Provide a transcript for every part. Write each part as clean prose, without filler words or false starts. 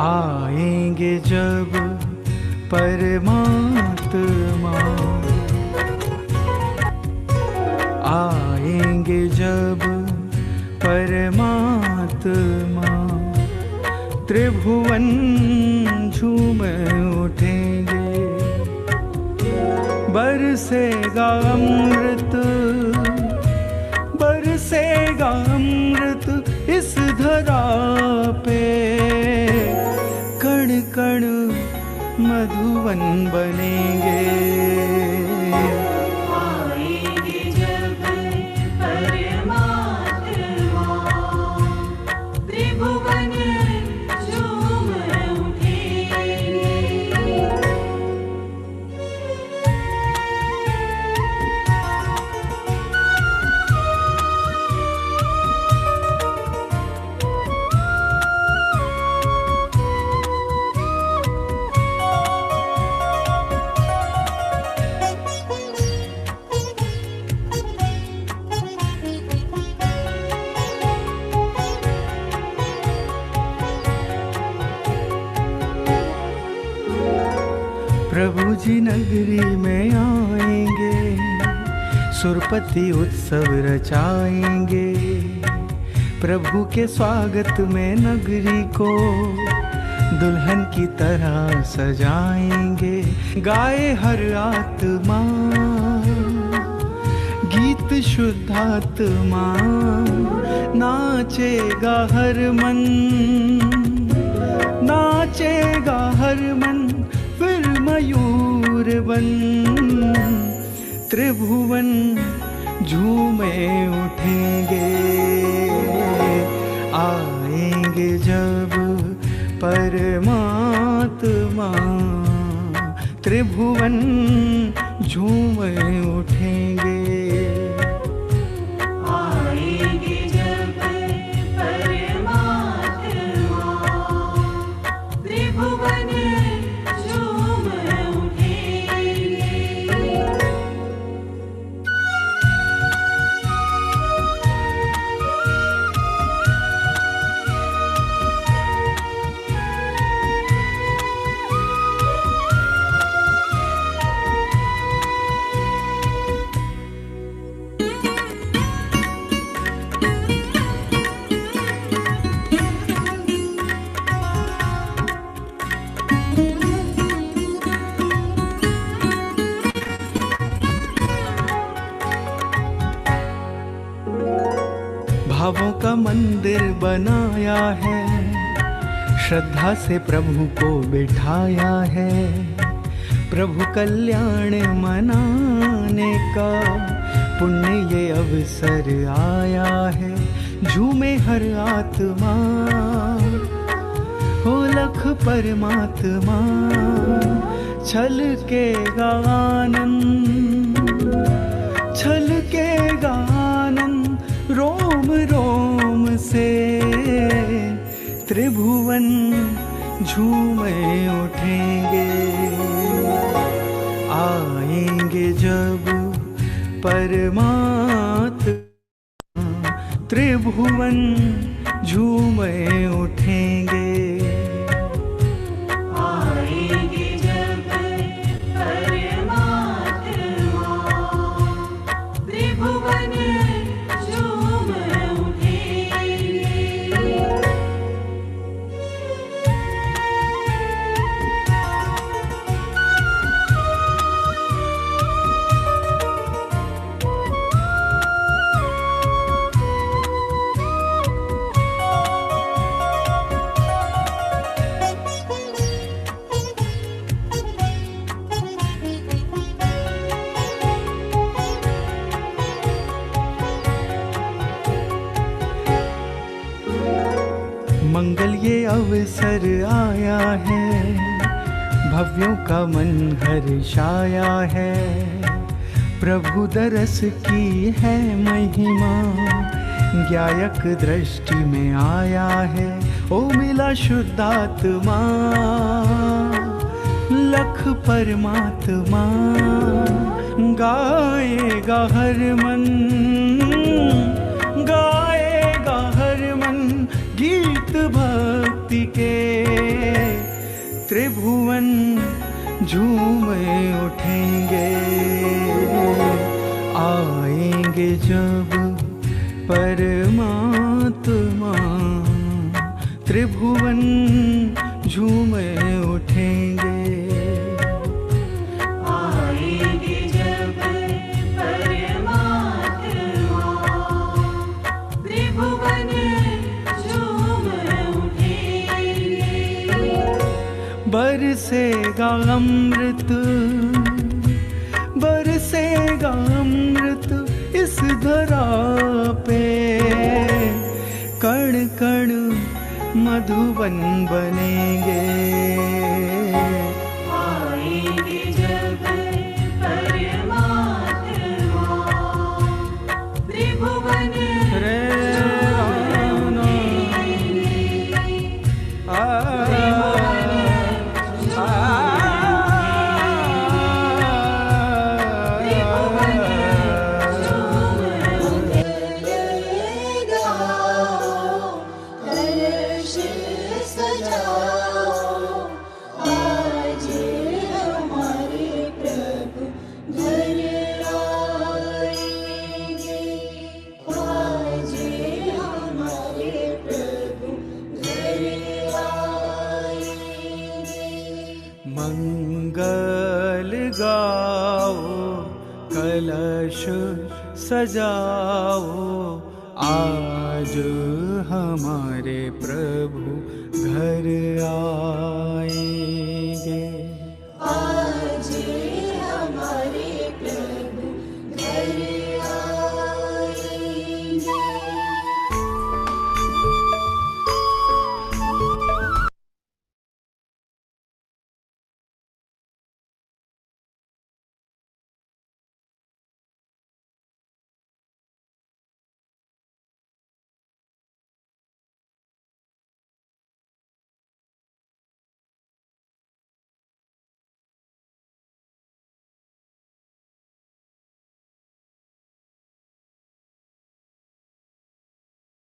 आएंगे जब परमात्मा, आएंगे जब परमात्मा, त्रिभुवन झूम उठेंगे, बरसेगा अमृत, बरसेगा अमृत इस धरा पे, कण कण मधुवन बनेंगे। आएंगे जब परमात्मा, त्रिभुवन झूम उठेंगे। प्रभु जी नगरी में आएंगे, सुरपति उत्सव रचाएंगे, प्रभु के स्वागत में नगरी को दुल्हन की तरह सजाएंगे। गाए हर आत्मा गीत शुद्धात्मा, नाचेगा हर मन, नाचेगा हर मन, फिर मयूर बन त्रिभुवन झूमे उठेंगे। आएंगे जब परमात्मा, त्रिभुवन झूमे उठेंगे। आएंगे जब परमात्मा, त्रिभुवन झूम उठेंगे। भावों का मंदिर बनाया है, श्रद्धा से प्रभु को बिठाया है, प्रभु कल्याण मनाने का पुण्य ये अवसर आया है। झूमे हर आत्मा, हो लख परमात्मा, छलकेगा आनंद, छलकेगा आनंद रोम रोम से, त्रिभुवन झूमे उठेंगे। आएंगे जब परमात्मा, त्रिभुवन झूमे उठेंगे। आएंगे जब परमात्मा, त्रिभुवन झूम उठेंगे। मंगल ये अवसर आया है, भव्यों का मन हर्षाया है, प्रभु दरस की है महिमा, ज्ञायक दृष्टि में आया है। ओ मिला शुद्धात्मा, लख परमात्मा, गाएगा हर मन, गाएगा हर मन, गीत भक्ति के, त्रिभुवन झूमे उठेंगे। आएंगे जब परमात्मा, त्रिभुवन झूमे उठेंगे। आएंगे जब परमात्मा, त्रिभुवन झूम उठेंगे। बरसेगा अमृत, बरसेगा अमृत इस धरा पे, कण कण मधुबन बनेंगे। आएंगे जब परमात्मा, त्रिभुवन रे झूम राना, कलश सजाओ, आज हमारे प्रभु घर आएंगे। आज हमारे प्रभु घर आएंगे। मंगल गाओ, कलश सजाओ, आज हमारे प्रभु घर आएंगे। आज हमारे प्रभु घर आएंगे।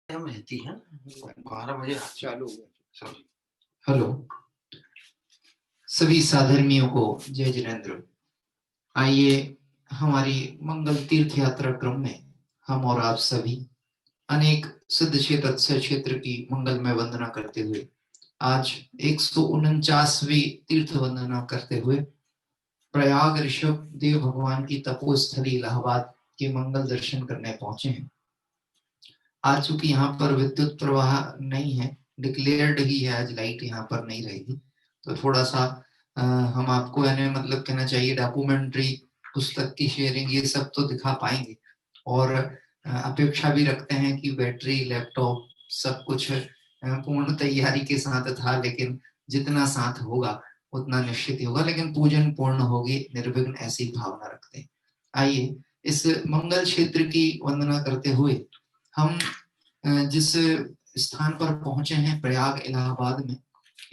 रहती है 12 बजे चालू हो गया। सॉरी। हेलो सभी साधर्मियों को जय जिनेन्द्र। आइए हमारी मंगल तीर्थ यात्रा क्रम में हम और आप सभी अनेक सिद्ध क्षेत्र अक्षय क्षेत्र की मंगलमय वंदना करते हुए आज 149वीं तीर्थ वंदना करते हुए प्रयाग ऋषभ देव भगवान की तपोस्थली इलाहाबाद के मंगल दर्शन करने पहुंचे हैं। आज चूंकि यहाँ पर विद्युत प्रवाह नहीं है, डिक्लेयर्ड ही है, आज लाइट यहाँ पर नहीं रहेगी, तो थोड़ा सा हम आपको यानी मतलब कहना चाहिए डॉक्यूमेंट्री, पुस्तक की शेयरिंग, ये सब तो दिखा पाएंगे और अपेक्षा भी रखते हैं कि बैटरी, लैपटॉप सब कुछ पूर्ण तैयारी के साथ था, लेकिन जितना साथ होगा उतना निश्चित ही होगा, लेकिन पूजन पूर्ण होगी निर्विघ्न, ऐसी भावना रखते हैं। आइए इस मंगल क्षेत्र की वंदना करते हुए हम जिस स्थान पर पहुंचे हैं प्रयाग इलाहाबाद में,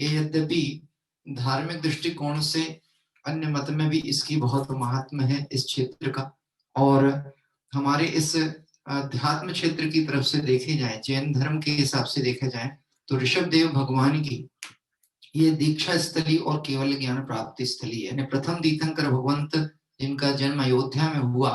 ये यद्यपि धार्मिक दृष्टिकोण से अन्य मत में भी इसकी बहुत महात्म है इस क्षेत्र का, और हमारे इस अध्यात्म क्षेत्र की तरफ से देखे जाए, जैन धर्म के हिसाब से देखे जाए, तो ऋषभ देव भगवान की ये दीक्षा स्थली और केवल ज्ञान प्राप्ति स्थली है। यानी प्रथम तीर्थंकर भगवंत जिनका जन्म अयोध्या में हुआ,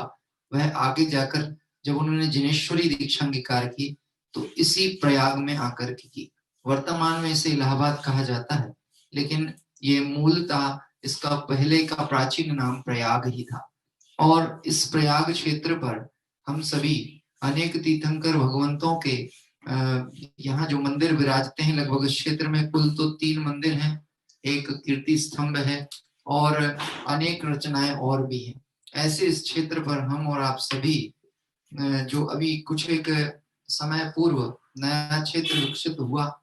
वह आगे जाकर जब उन्होंने जिनेश्वरी दीक्षा अंगीकार की तो इसी प्रयाग में आकर की। वर्तमान में इसे इलाहाबाद कहा जाता है, लेकिन ये मूलतः इसका पहले का प्राचीन नाम प्रयाग ही था। और इस प्रयाग क्षेत्र पर हम सभी अनेक तीर्थंकर भगवंतों के यहाँ जो मंदिर विराजते हैं, लगभग इस क्षेत्र में कुल तो 3 मंदिर हैं, एक कीर्ति स्तंभ है और अनेक रचनाएं और भी हैं। ऐसे इस क्षेत्र पर हम और आप सभी जो अभी कुछ एक समय पूर्व नया क्षेत्र विकसित हुआ,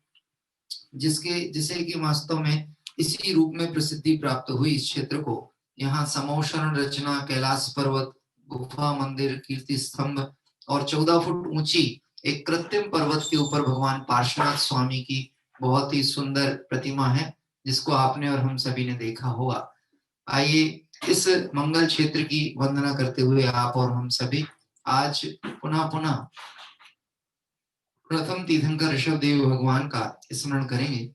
जिसे कि वास्तव में इसी रूप में प्रसिद्धि प्राप्त हुई इस क्षेत्र को, यहाँ समोशरण रचना, कैलाश पर्वत, गुफा मंदिर, कीर्ति स्तंभ और 14 फुट ऊंची एक कृत्रिम पर्वत के ऊपर भगवान पार्श्वनाथ स्वामी की बहुत ही सुंदर प्रतिमा है, जिसको आपने और हम सभी ने देखा होगा। आइए इस मंगल क्षेत्र की वंदना करते हुए आप और हम सभी आज पुनः प्रथम तीर्थंकर ऋषभ देव भगवान का स्मरण करेंगे।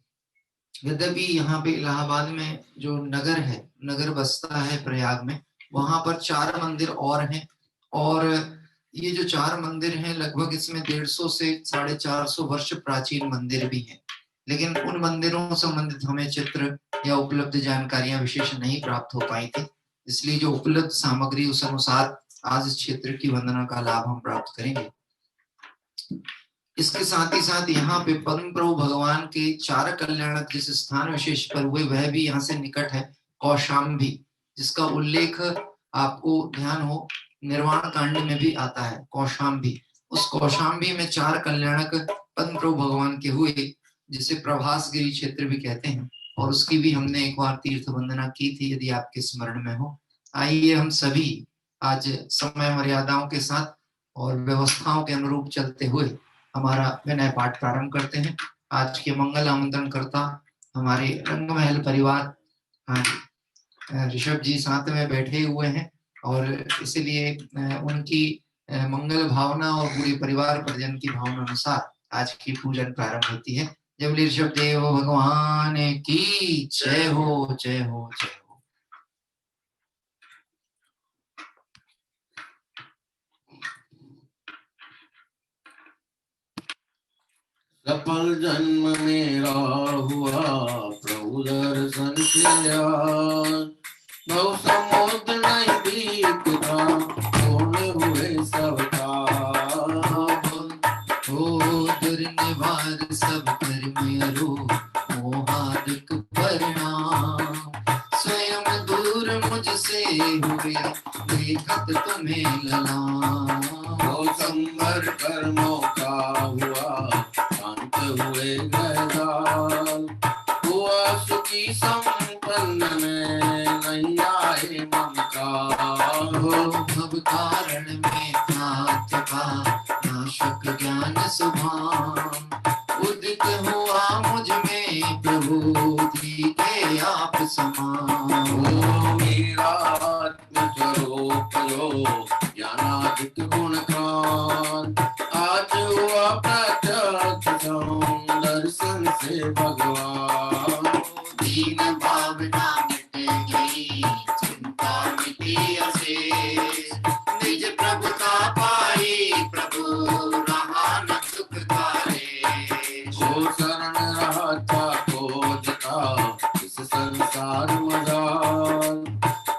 यद्यपि यहाँ पे इलाहाबाद में जो नगर है, नगर बसता है प्रयाग में, वहां पर 4 मंदिर और हैं, और ये जो 4 मंदिर हैं लगभग इसमें 150 से 450 वर्ष प्राचीन मंदिर भी हैं, लेकिन उन मंदिरों से संबंधित हमें चित्र या उपलब्ध जानकारियां विशेष नहीं प्राप्त हो पाई थी, इसलिए जो उपलब्ध सामग्री उस अनुसार आज इस क्षेत्र की वंदना का लाभ हम प्राप्त करेंगे। इसके साथ ही साथ यहाँ पे परम प्रभु भगवान के 4 कल्याणक जिस स्थान विशेष पर हुए वह भी यहाँ से निकट है, कौशाम्बी, जिसका उल्लेख आपको ध्यान हो निर्वाण कांड में भी आता है। कौशाम्बी, उस कौशाम्बी में 4 कल्याणक परम प्रभु भगवान के हुए, जिसे प्रभासगिरी क्षेत्र भी कहते हैं, और उसकी भी हमने एक बार तीर्थ वंदना की थी, यदि आपके स्मरण में हो। आइए हम सभी आज समय मर्यादाओं के साथ और व्यवस्थाओं के अनुरूप चलते हुए हमारा विनय पाठ प्रारंभ करते हैं। आज के मंगल आमंत्रण करता हमारे रंगमहल परिवार ऋषभ जी साथ में बैठे हुए हैं, और इसलिए उनकी मंगल भावना और पूरे परिवार परिजन की भावना अनुसार आज की पूजन प्रारंभ होती है। जब ऋषभ देव भगवान की जय हो, जय हो, जय हो। सफल जन्म मेरा हुआ प्रभु दर्शन से आज, बहु समुद्र नहीं बीतता पूर्ण हुए सब हो दुर्निवार सब कर्म अरो मोहादिक परिणाम, स्वयं दूर मुझसे हुए देखत तुम्हें ललाम, संभर कर्मों का हुआ शांत हुए गहराल, हुआ सुखी संपन्न में नहीं आए ममकार, भव कारण में था नाशक ज्ञान सुभान, उदित हुआ मुझ में प्रभु के आप समान, मेरा आत्म स्वरूप जो ज्ञानादिक गुण खान, आज हुआ प्रत्यक्ष दर्शन से भगवान, दीन भावना मिट गई चिंता मिटी अशेष, निज प्रभुता पाई प्रभु रहा न सुख कारे, जो शरण रहा था खोजता इस संसार मजाल,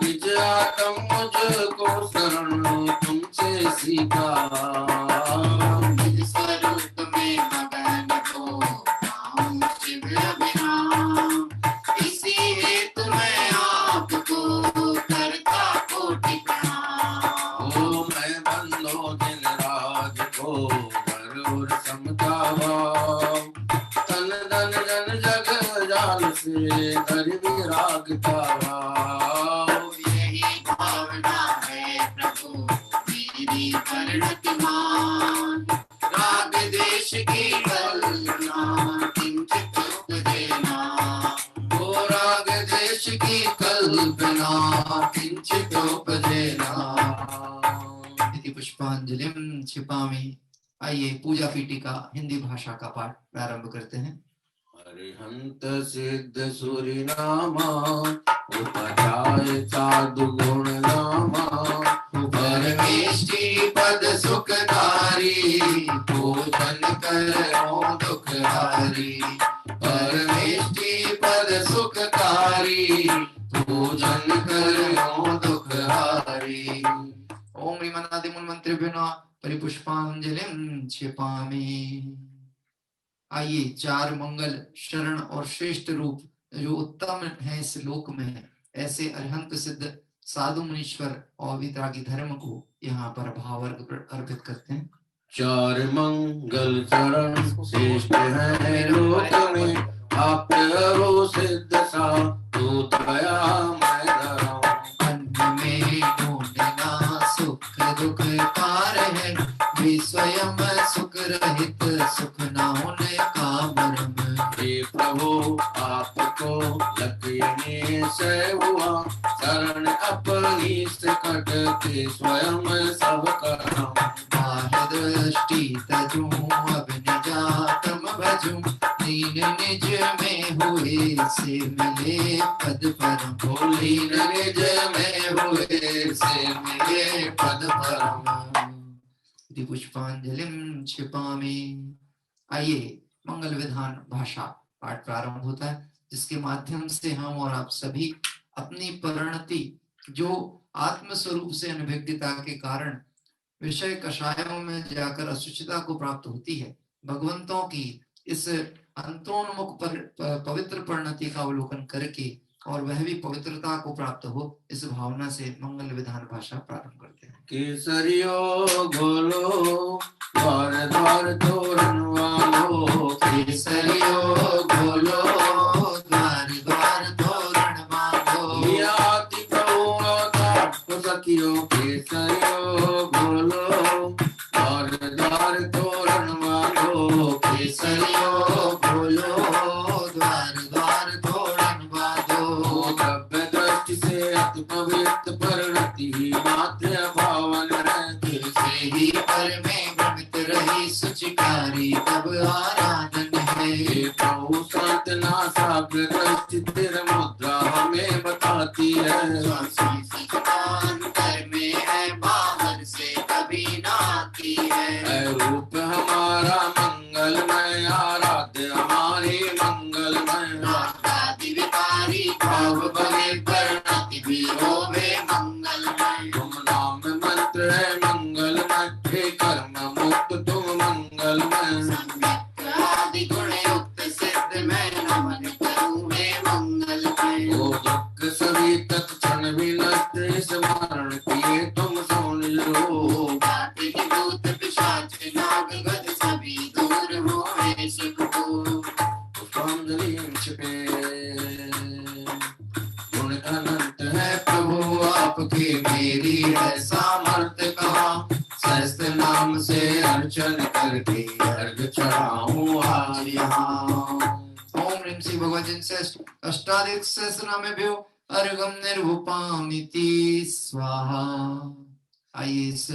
निज आत्म मुझको शरण तुमसे सीखा, निज स्वरूप में मगन हो नाम शिव अभिराम, इसी हेतु मैं आपको करता कोटि प्रणाम, ओ मैं बंदो दिन राज को घर और समता भाव, तन धन जन जग जाल से कर विरागता भाव, यही भावना है प्रभु मेरी परिणतिमान, राग देश की कल्पना किंचित उपदेना, ओ राग देश की कल्पना किंचित उपदेना। इति पुष्पांजलिं क्षिपामि। आइए पूजा पीठिका हिंदी भाषा का पाठ प्रारंभ करते हैं। अरिहंत सिद्ध सूरिनामा उपजाय साधु गुण नामा, परमेष्टि पद सुखकारी पूजन करो दुखहारी, परमेष्टि पद सुखकारी पूजन करो दुखहारी। ओम ह्रीमन्नादिमूल मंत्रेभ्यो परिपुष्पांजलिं क्षिपामि। आइए 4 मंगल शरण और श्रेष्ठ रूप जो उत्तम है इस लोक में, ऐसे अरिहंत सिद्ध साधु मुनीश्वर और वितरागी धर्म को यहाँ पर भावार्घ अर्पित करते हैं। 4 मंगल चरण श्रेष्ठ है लोक में, आप हो सिद्ध साधु दया मैं धरा, अन्न में ढूंढना सुख दुख पार है, वे स्वयं सुख रहित सुख न होने का मर्म, हे प्रभु आपको लगने से हुआ शरण अपनी से कट के स्वयं सब करम, बाह्य दृष्टि तजूं अब निजातम भजूं लीन निज में हुए से मिले पद परम लीन निज में हुए से मिले पद परम पुष्पांजलिम क्षिपामि। आइए मंगल विधान भाषा पाठ प्रारंभ होता है, जिसके माध्यम से हम और आप सभी अपनी परिणति जो आत्म स्वरूप से अनभिज्ञता के कारण विषय कषायों में जाकर अशुचिता को प्राप्त होती है, भगवंतों की इस अंतोन्मुख पवित्र परिणति का अवलोकन करके और वह भी पवित्रता को प्राप्त हो, इस भावना से मंगल विधान भाषा प्रारंभ करते हैं। केसरियो घोलो द्वार द्वार तोरण वालो केसरियो घोलो द्वार द्वार तोरण वालो याति प्रभु का सखियो केसरियो घोलो द्वार द्वार तोरण वालो केसरियो घोलो द्वार द्वार तोरण वालो द्रव्य दृष्टि से अति पवित्र परिणति मात्र भावन से ही पर में भ्रमित रही सुचिकारी तब आराधन है। प्रभु साधना सागर दृष्टि तेरा मुद्रा हमें बताती है। अंतर में है बाहर से कभी ना आती है। रूप हमारा मंगलमय आराध्य हमारे मंगलमय विकारी भाव बने परिणति भी होवे मंगलमय। तुम नाम मंत्र है मंगलमय हे कर्म मुक्त तुम मंगलमय। आदि गुण युक्त सिद्ध मैं नमन करूं हे मंगलमय। ओ दुख सभी तत्क्षण विनष्ट स्मरण किए तुम सोन लो। जाति भूत पिशाच नाग गद सभी दूर होए सुख को। पुष्पांजलि छिपे गुण अनंत है प्रभु आपके मेरी है सामर्थ्य कहाँ। सहस्त्र नाम से अर्चन करके अर्घ चढ़ाऊं आज यहाँ। ओम ह्रीं श्री भगवती अष्टादश सहस्रनामेभ्यो अर्घम निर्वुपामिति स्वाहा। आइए इस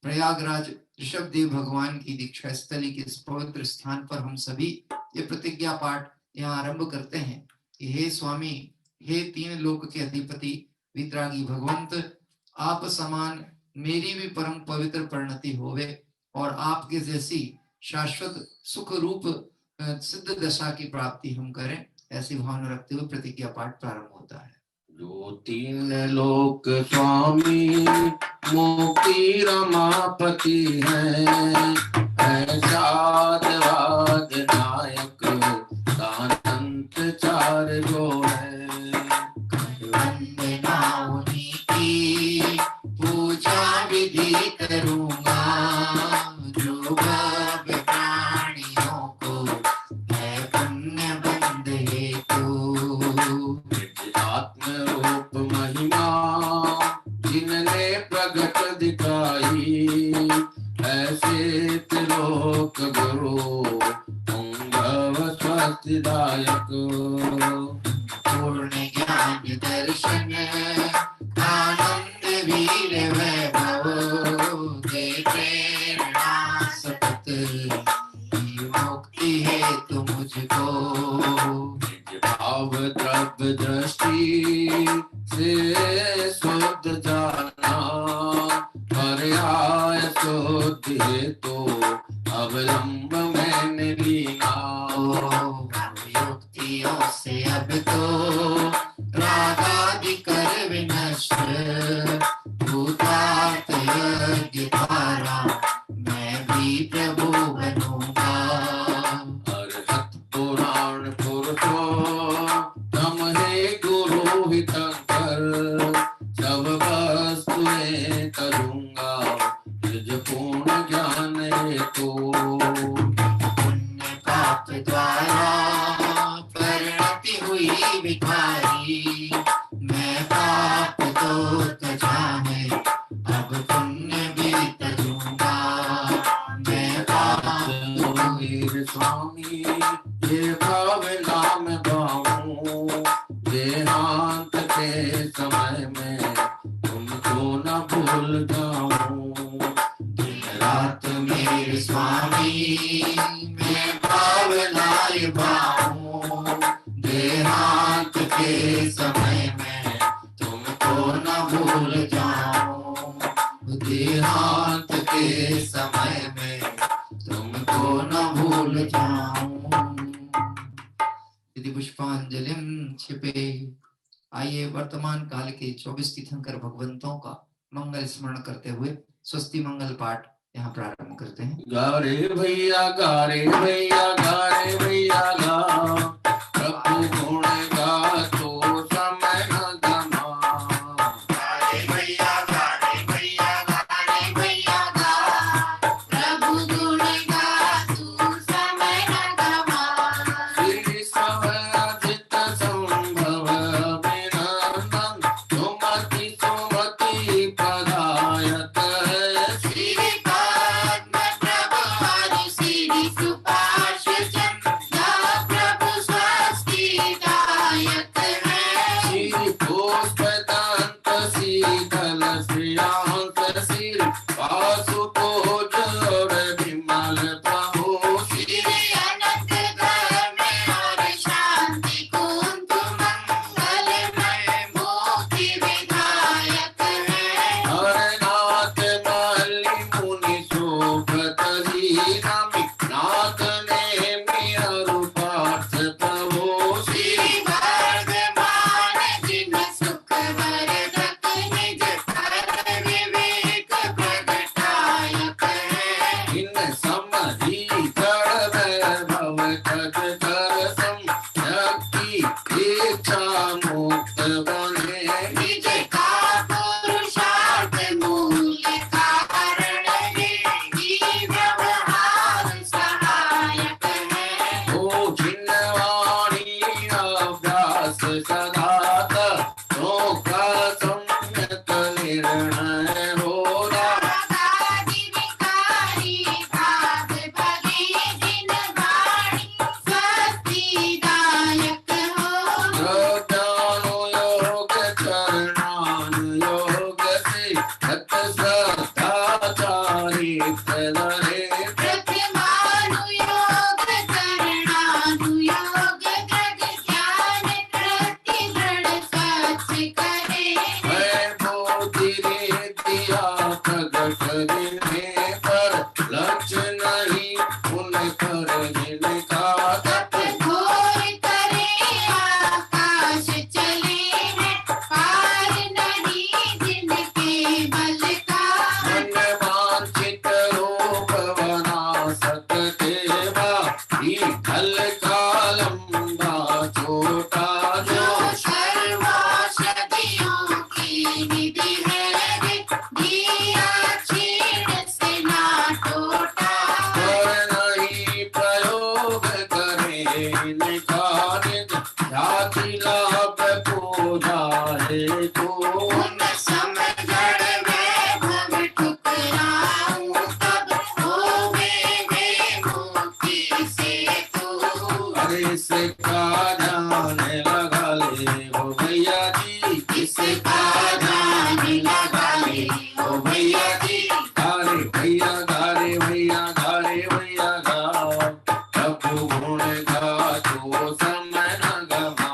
प्रयागराज ऋषभदेव भगवान की दीक्षा स्थली के इस पवित्र स्थान पर हम सभी ये प्रतिज्ञा पाठ यहाँ आरंभ करते हैं कि हे स्वामी, हे तीन लोक के अधिपति वितरागी भगवंत, आप समान मेरी भी परम पवित्र परिणति होवे और आपके जैसी शाश्वत सुख रूप सिद्ध दशा की प्राप्ति हम करें, ऐसी भावना रखते हुए प्रतिज्ञा पाठ प्रारंभ होता है। जो तीन लोक स्वामी मोक्ति रमापति है, ऐसा देवाद नायक दानंत चार जो है। वंदना उन्हीं की पूजा विधि करूंगा, जो भव प्राणियों को है पुण्य बंद हेतु। आत्म रूप महिमा जिनने प्रगट दिखाई, ऐसे त्रिलोक गुरु पुंगव स्वस्तिदायक। पूर्ण ज्ञान दर्शन आनंद वीर वैभव, दे प्रेरणा सतत मुक्ति हेतु मुझको। भाव द्रव्य दृष्टि से शुद्ध जाना, पर्याय शुद्ध हेतु अवलंब मैंने लीना। युक्तियों से अब तो रागादि कर विनष्ट, भूतार्थ यज्ञ धारा मैं भी प्रभु बनूंगा। अर्हत पुराण पुरुषो तम हे गुरु हितकर, सब वस्तुएं करूंगा निज पूर्ण ज्ञान हेतु। पुण्य पाप द्वारा परिणति हुई भिखारी, मैं पाप तो तजा है अब पुण्य भी तजूंगा। मैं पाप वीर स्वामी ये भावना में गाऊं, देहांत के समय में तुमको न भूल जाऊं। रात में निभाऊं, देहांत के समय में तुमको न भूल जाऊं, देहांत के समय में तुमको न भूल जाऊं। यदि पुष्पांजलिम छिपे। आइए वर्तमान काल के 24 तीर्थंकर भगवंतों का मंगल स्मरण करते हुए स्वस्ति मंगल पाठ यहाँ प्रारंभ करते हैं। गा रे भैया गा रे भैया गा रे भैया गा, प्रभु गुण गा तो समय न गमा। गा रे भैया गा रे भैया गा रे भैया गा, प्रभु गुण गा तू समय न गवा। श्री सवजित संभव अभिनंदन, सुमति सुमति प्रदायक है। श्री पद्म प्रभु हरि श्री सुपार्श्वजन, गा प्रभु स्वस्ति दायक है। श्री पुष्पदंत शीतल श्रियांत सिर, वासुकोज और विमल प्रभु। श्री अनंत धर्म और शांति कुंज मंगलमय मुक्ति विधायक है। हरनाथ मल्लि मुनि शोभत लीलामि, नाथ ने मेरा रूपार्थ प्रभु। श्री वर्धमान जिन सुख वर्धक निज कर विवेक प्रगटायक है। इन समधि जड़ वैभव तज दर्शन, शक्ति इच्छा मुक्त बने। निज का पुरुषार्थ मूल कारण है, जीव व्यवहार सहायक है। ओ छिन्नवाणी अभ्यास सदाता, तो का सम्यक निर्णय होला। रागादि विकारी भाग भगे, जिन वाणी स्वस्ति दायक हो। श्रद्धानुयोग चरणानुयोग से, सत श्रद्धा चारित्र धरे। प्रतिमानुयोग करणानुयोग, जग ज्ञान प्रति दृढ़ सच करे। मैं बोधि दिया प्रगट दिने पर, लक्ष्य नहीं उन पर जिनका तप। घोर करे आकाश चले हैं, पार नहीं जिनके बल का। मन वांछित रूप बना सकते वा, विठल का लंबा छोटा जो जो। सर्वौषधियों की निधि है रे, दिया छीण से ना टूटा। पर नहीं प्रयोग करे इनका निज, जाति लाभ पूजा हेतु। उन समझण वैभव ठुकराऊं, तब होवे वे मुक्ति से तू। अरे इसका ध्यान लगा ले हो भैया जी, इसका ध्यान लगा ले ओ भैया जी। गारे भैया गारे भैया गारे भैया गा, प्रभु गुण गा तो समय न गवा।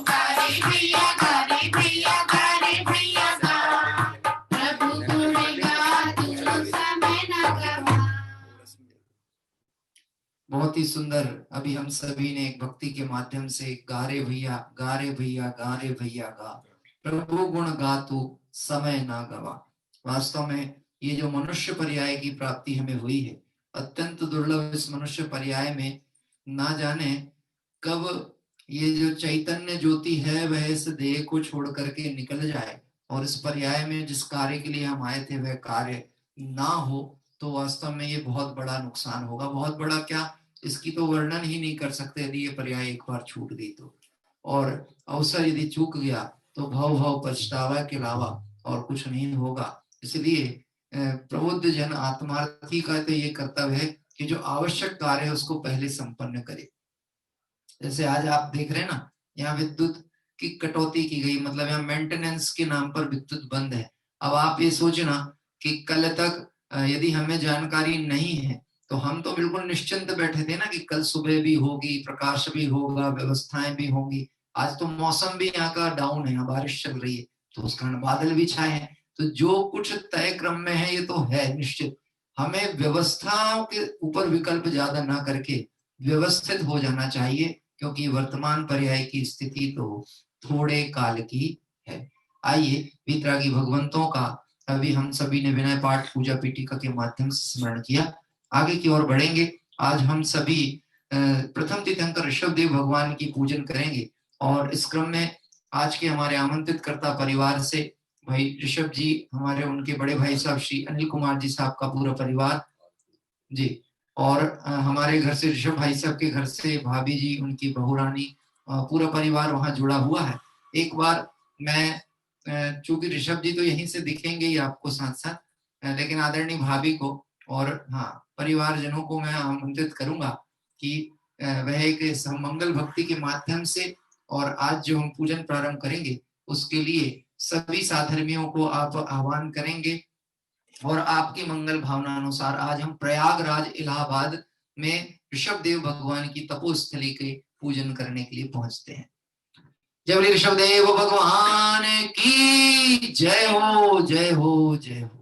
गा रे भैया गा रे भैया गा रे भैया गा, प्रभु गुण गा तू समय न गवा। बहुत ही सुंदर। अभी हम सभी ने एक भक्ति के माध्यम से गा रे भैया गा रे भैया गा रे भैया गा, प्रभु गुण गा तू समय ना गवा। वास्तव में ये जो मनुष्य पर्याय की प्राप्ति हमें हुई है, अत्यंत दुर्लभ। इस मनुष्य पर्याय में ना जाने कब ये जो चैतन्य ज्योति है वह इस देह को छोड़ करके निकल जाए, और इस पर्याय में जिस कार्य के लिए हम आए थे वह कार्य ना हो, तो वास्तव में ये बहुत बड़ा नुकसान होगा। बहुत बड़ा क्या, इसकी तो वर्णन ही नहीं कर सकते यदि ये पर्याय एक बार छूट गई तो। और अवसर यदि चूक गया तो भव पछतावा के अलावा और कुछ नहीं होगा। इसलिए प्रबुद्ध जन आत्मार्थी का तो ये कर्तव्य है कि जो आवश्यक कार्य है उसको पहले संपन्न करे। जैसे आज आप देख रहे हैं ना, यहाँ विद्युत की कटौती की गई, मतलब यहाँ मेंटेनेंस के नाम पर विद्युत बंद है। अब आप ये सोचना कि कल तक यदि हमें जानकारी नहीं है तो हम तो बिल्कुल निश्चिंत बैठे थे ना कि कल सुबह भी होगी, प्रकाश भी होगा, व्यवस्थाएं भी होंगी। आज तो मौसम भी यहाँ का डाउन है, यहाँ बारिश चल रही है, तो उस कारण बादल भी छाए हैं। तो जो कुछ तय क्रम में है ये तो है निश्चित। हमें व्यवस्थाओं के ऊपर विकल्प ज्यादा ना करके व्यवस्थित हो जाना चाहिए, क्योंकि वर्तमान पर्याय की स्थिति तो थोड़े काल की है। आइए वीतरागी भगवंतों का अभी हम सभी ने विनय पाठ पूजा पीठिका के माध्यम से स्मरण किया। आगे की ओर बढ़ेंगे। आज हम सभी प्रथम तीर्थंकर ऋषभ देव भगवान की पूजन करेंगे, और इस क्रम में आज के हमारे आमंत्रित कर्ता परिवार से भाई ऋषभ जी, हमारे उनके बड़े भाई साहब श्री अनिल कुमार जी साहब का पूरा परिवार जी, और हमारे घर से ऋषभ भाई साहब के घर से भाभी जी, उनकी बहू रानी, पूरा परिवार वहां जुड़ा हुआ है। एक बार मैं, चूंकि ऋषभ जी तो यहीं से दिखेंगे ही आपको साथ साथ, लेकिन आदरणीय भाभी को और हाँ परिवारजनों को मैं आमंत्रित करूंगा कि वह एक मंगल भक्ति के माध्यम से, और आज जो हम पूजन प्रारंभ करेंगे उसके लिए सभी साधर्मियों को आप आह्वान करेंगे, और आपकी मंगल भावना अनुसार आज हम प्रयागराज इलाहाबाद में ऋषभ देव भगवान की तपोस्थली के पूजन करने के लिए पहुंचते हैं। जय बोले ऋषभ देव भगवान की जय हो, जय हो, जय हो।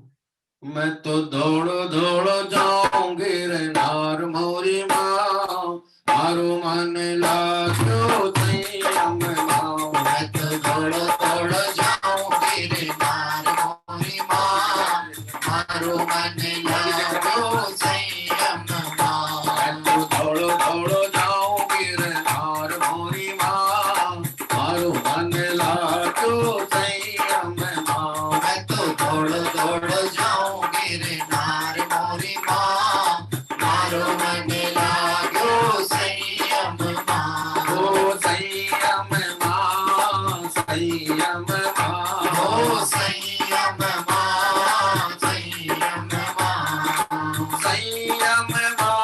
मैं तो दौड़ो दौड़ो जाऊंगी रे नार मोरी माँ, मारो मन लागो संयम माँ। मैं तो दौड़ो दौड़ो जाऊंगी रे नार मोरी माँ, मारो मन लागो संयम माँ। मैं तो दौड़ो दौड़ो जाऊंगी रे नार मोरी माँ, मारो मन लागो संयम माँ। मैं तो दौड़ो दौड़ो जाऊंगी रे नार मोरी माँ, मारो मन लागो संयम माँ। ओ संयम माँ, संयम माँ, ओ संयम माँ, संयम माँ। संयम माँ,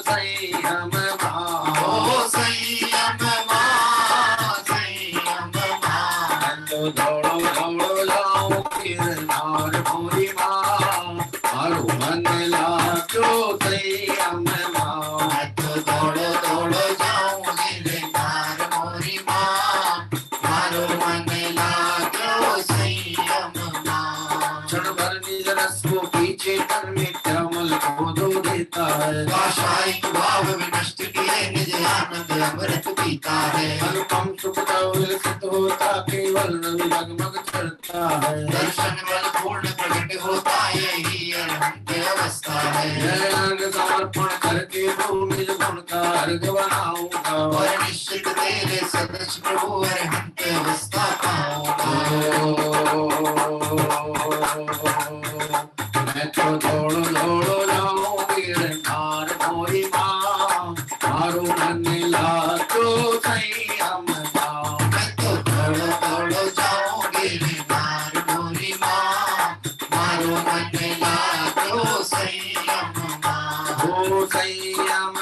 संयम माँ। ओ संयम माँ, संयम माँ। तो दौड़ो दौड़ो जाओ फिर नार मोरी माँ, मारो मन लागो संयम माँ। मैं तो दौड़ो दौड़ो जाऊंगी रे नार मोरी माँ, मारो मन लागो संयम माँ। क्षण भर निज रस को पीछे कर मिथ्यामल को धो देता है। काशायिक भाव विनष्ट किए निज आनंद अमृत पीता है। अनुपम सुख का विलसित होता केवल रवि जगमग चलता है। दर्शन बल पूर्ण प्रकट होता यही अनंत अवस्था है। मैं अंग समर्पण करके निज गुण का अर्घ बनाऊंगा, और निश्चित तेरे सदस्य प्रभु अरहंत अवस्था पाऊंगा। मैं तो दौड़ो दौड़ो जाऊंगी रे नार मोरी माँ, मारो मन लागो संयम माँ। मैं तो दौड़ो दौड़ो जाऊंगी रे नार मोरी माँ, मारो मन लागो संयम माँ। ओ संयम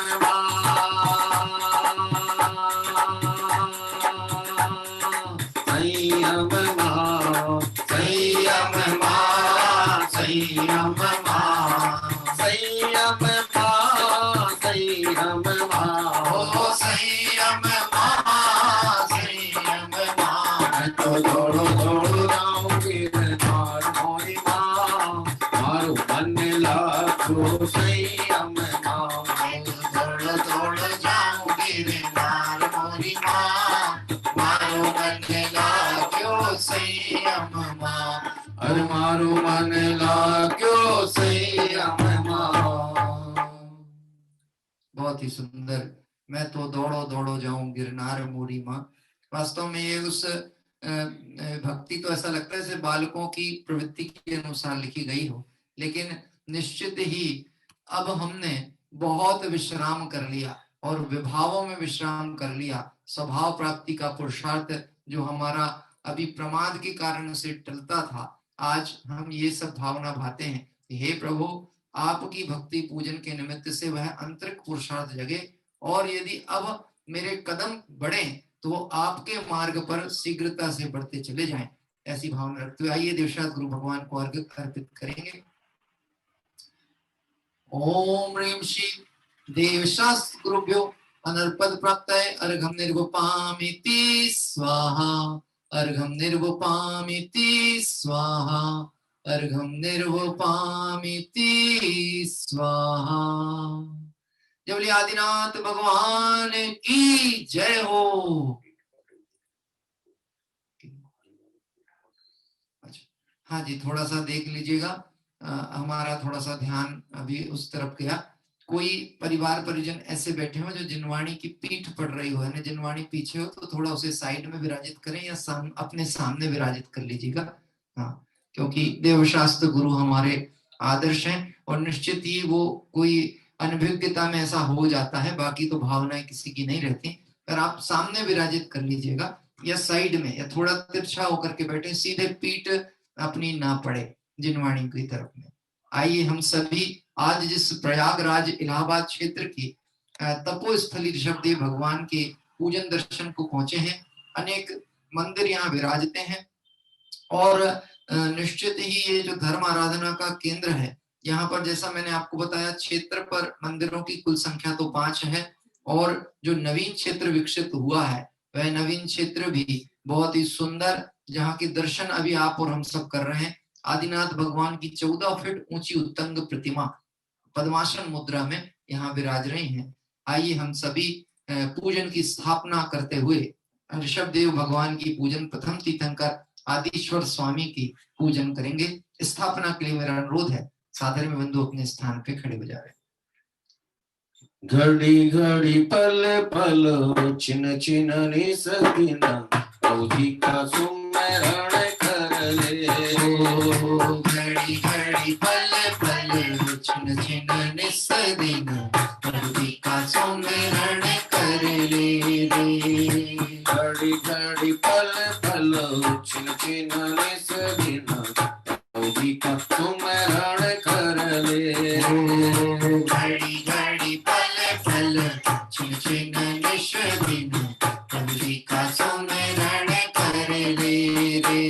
संयम माँ, संयम माँ, संयम माँ। संयम माँ, संयम माँ। ओ संयम माँ, संयम माँ। मैं तो दौड़ो दौड़ो जाऊंगी रे नार मोरी माँ, मारो मन लागो संयम माँ। मैं तो दौड़ो दौड़ो जाऊंगी रे नार मोरी माँ, मारो मन लागो संयम माँ। अरे मारो मन लागो संयम माँ। बहुत ही सुंदर। मैं तो दौड़ो दौड़ो जाऊं गिरनार मोरी माँ। वास्तव में ये उस भक्ति तो ऐसा लगता है जैसे बालकों की प्रवृत्ति के अनुसार लिखी गई हो, लेकिन निश्चित ही अब हमने बहुत विश्राम कर लिया और विभावों में विश्राम कर लिया। स्वभाव प्राप्ति का पुरुषार्थ जो हमारा अभी प्रमाद के कारण से टलता था, आज हम ये सब भावना भाते हैं। हे प्रभु, आपकी भक्ति पूजन के निमित्त से वह आंतरिक पुरुषार्थ जगे, और यदि अब मेरे कदम बढ़े तो आपके मार्ग पर शीघ्रता से बढ़ते चले जाएं, ऐसी भावना रखते हुए आइए देवशास्त्र गुरु भगवान को अर्घ अर्पित करेंगे। ओम ह्रीं श्री देवशास्त्र गुरुभ्यो अनर्पद प्राप्ताय अर्घम निर्वपामिति स्वाहा अर्घम निर्वपामिति स्वाहा अर्घम निर्वपामिति स्वाहा। जय बोले आदिनाथ भगवान की जय हो। हाँ जी, थोड़ा सा देख लीजिएगा, हमारा थोड़ा सा ध्यान अभी उस तरफ गया। कोई परिवार परिजन ऐसे बैठे हो जो जिनवाणी की पीठ पड़ रही हो, है जिनवाणी पीछे हो तो थोड़ा उसे साइड में विराजित करें या अपने सामने विराजित कर लीजिएगा। हाँ, क्योंकि देवशास्त्र गुरु हमारे आदर्श हैं और निश्चित ही वो कोई अनभिज्ञता में ऐसा हो जाता है, बाकी तो भावनाएं किसी की नहीं रहती। पर आप सामने विराजित कर लीजिएगा या साइड में, या थोड़ा तिरछा होकर के बैठे, सीधे पीठ अपनी ना पड़े जिनवाणी की तरफ में। आइए हम सभी आज जिस प्रयागराज इलाहाबाद क्षेत्र की तपोस्थली ऋषभदेव भगवान के पूजन दर्शन को पहुंचे हैं। अनेक मंदिर यहाँ विराजते हैं और निश्चित ही ये जो धर्म आराधना का केंद्र है, यहाँ पर जैसा मैंने आपको बताया क्षेत्र पर मंदिरों की कुल संख्या तो 5 है और जो नवीन क्षेत्र विकसित हुआ है वह नवीन क्षेत्र भी बहुत ही सुंदर, जहाँ के दर्शन अभी आप और हम सब कर रहे हैं। आदिनाथ भगवान की 14 फीट ऊंची उत्तंग प्रतिमा पद्मासन मुद्रा में यहाँ विराज रही हैं। आइए हम सभी पूजन की स्थापना करते हुए ऋषभदेव भगवान की पूजन, प्रथम तीर्थंकर आदिश्वर स्वामी की पूजन करेंगे। स्थापना के लिए मेरा अनुरोध है, सादर में बंधु अपने स्थान पे खड़े हो जा रहे। घड़ी घड़ी पल पल छिन छिन निस दिन औधी का सुमरण कर ले। घड़ी घड़ी पल पल छिन छिन निस दिन औधी का सुमरण कर ले। घड़ी घड़ी पल पल छिन छिन निस दिन औधी का सुमरण कर ले। घड़ी घड़ी पल पल छिन छिन निस दिन औधी का सुमरण कर ले रे।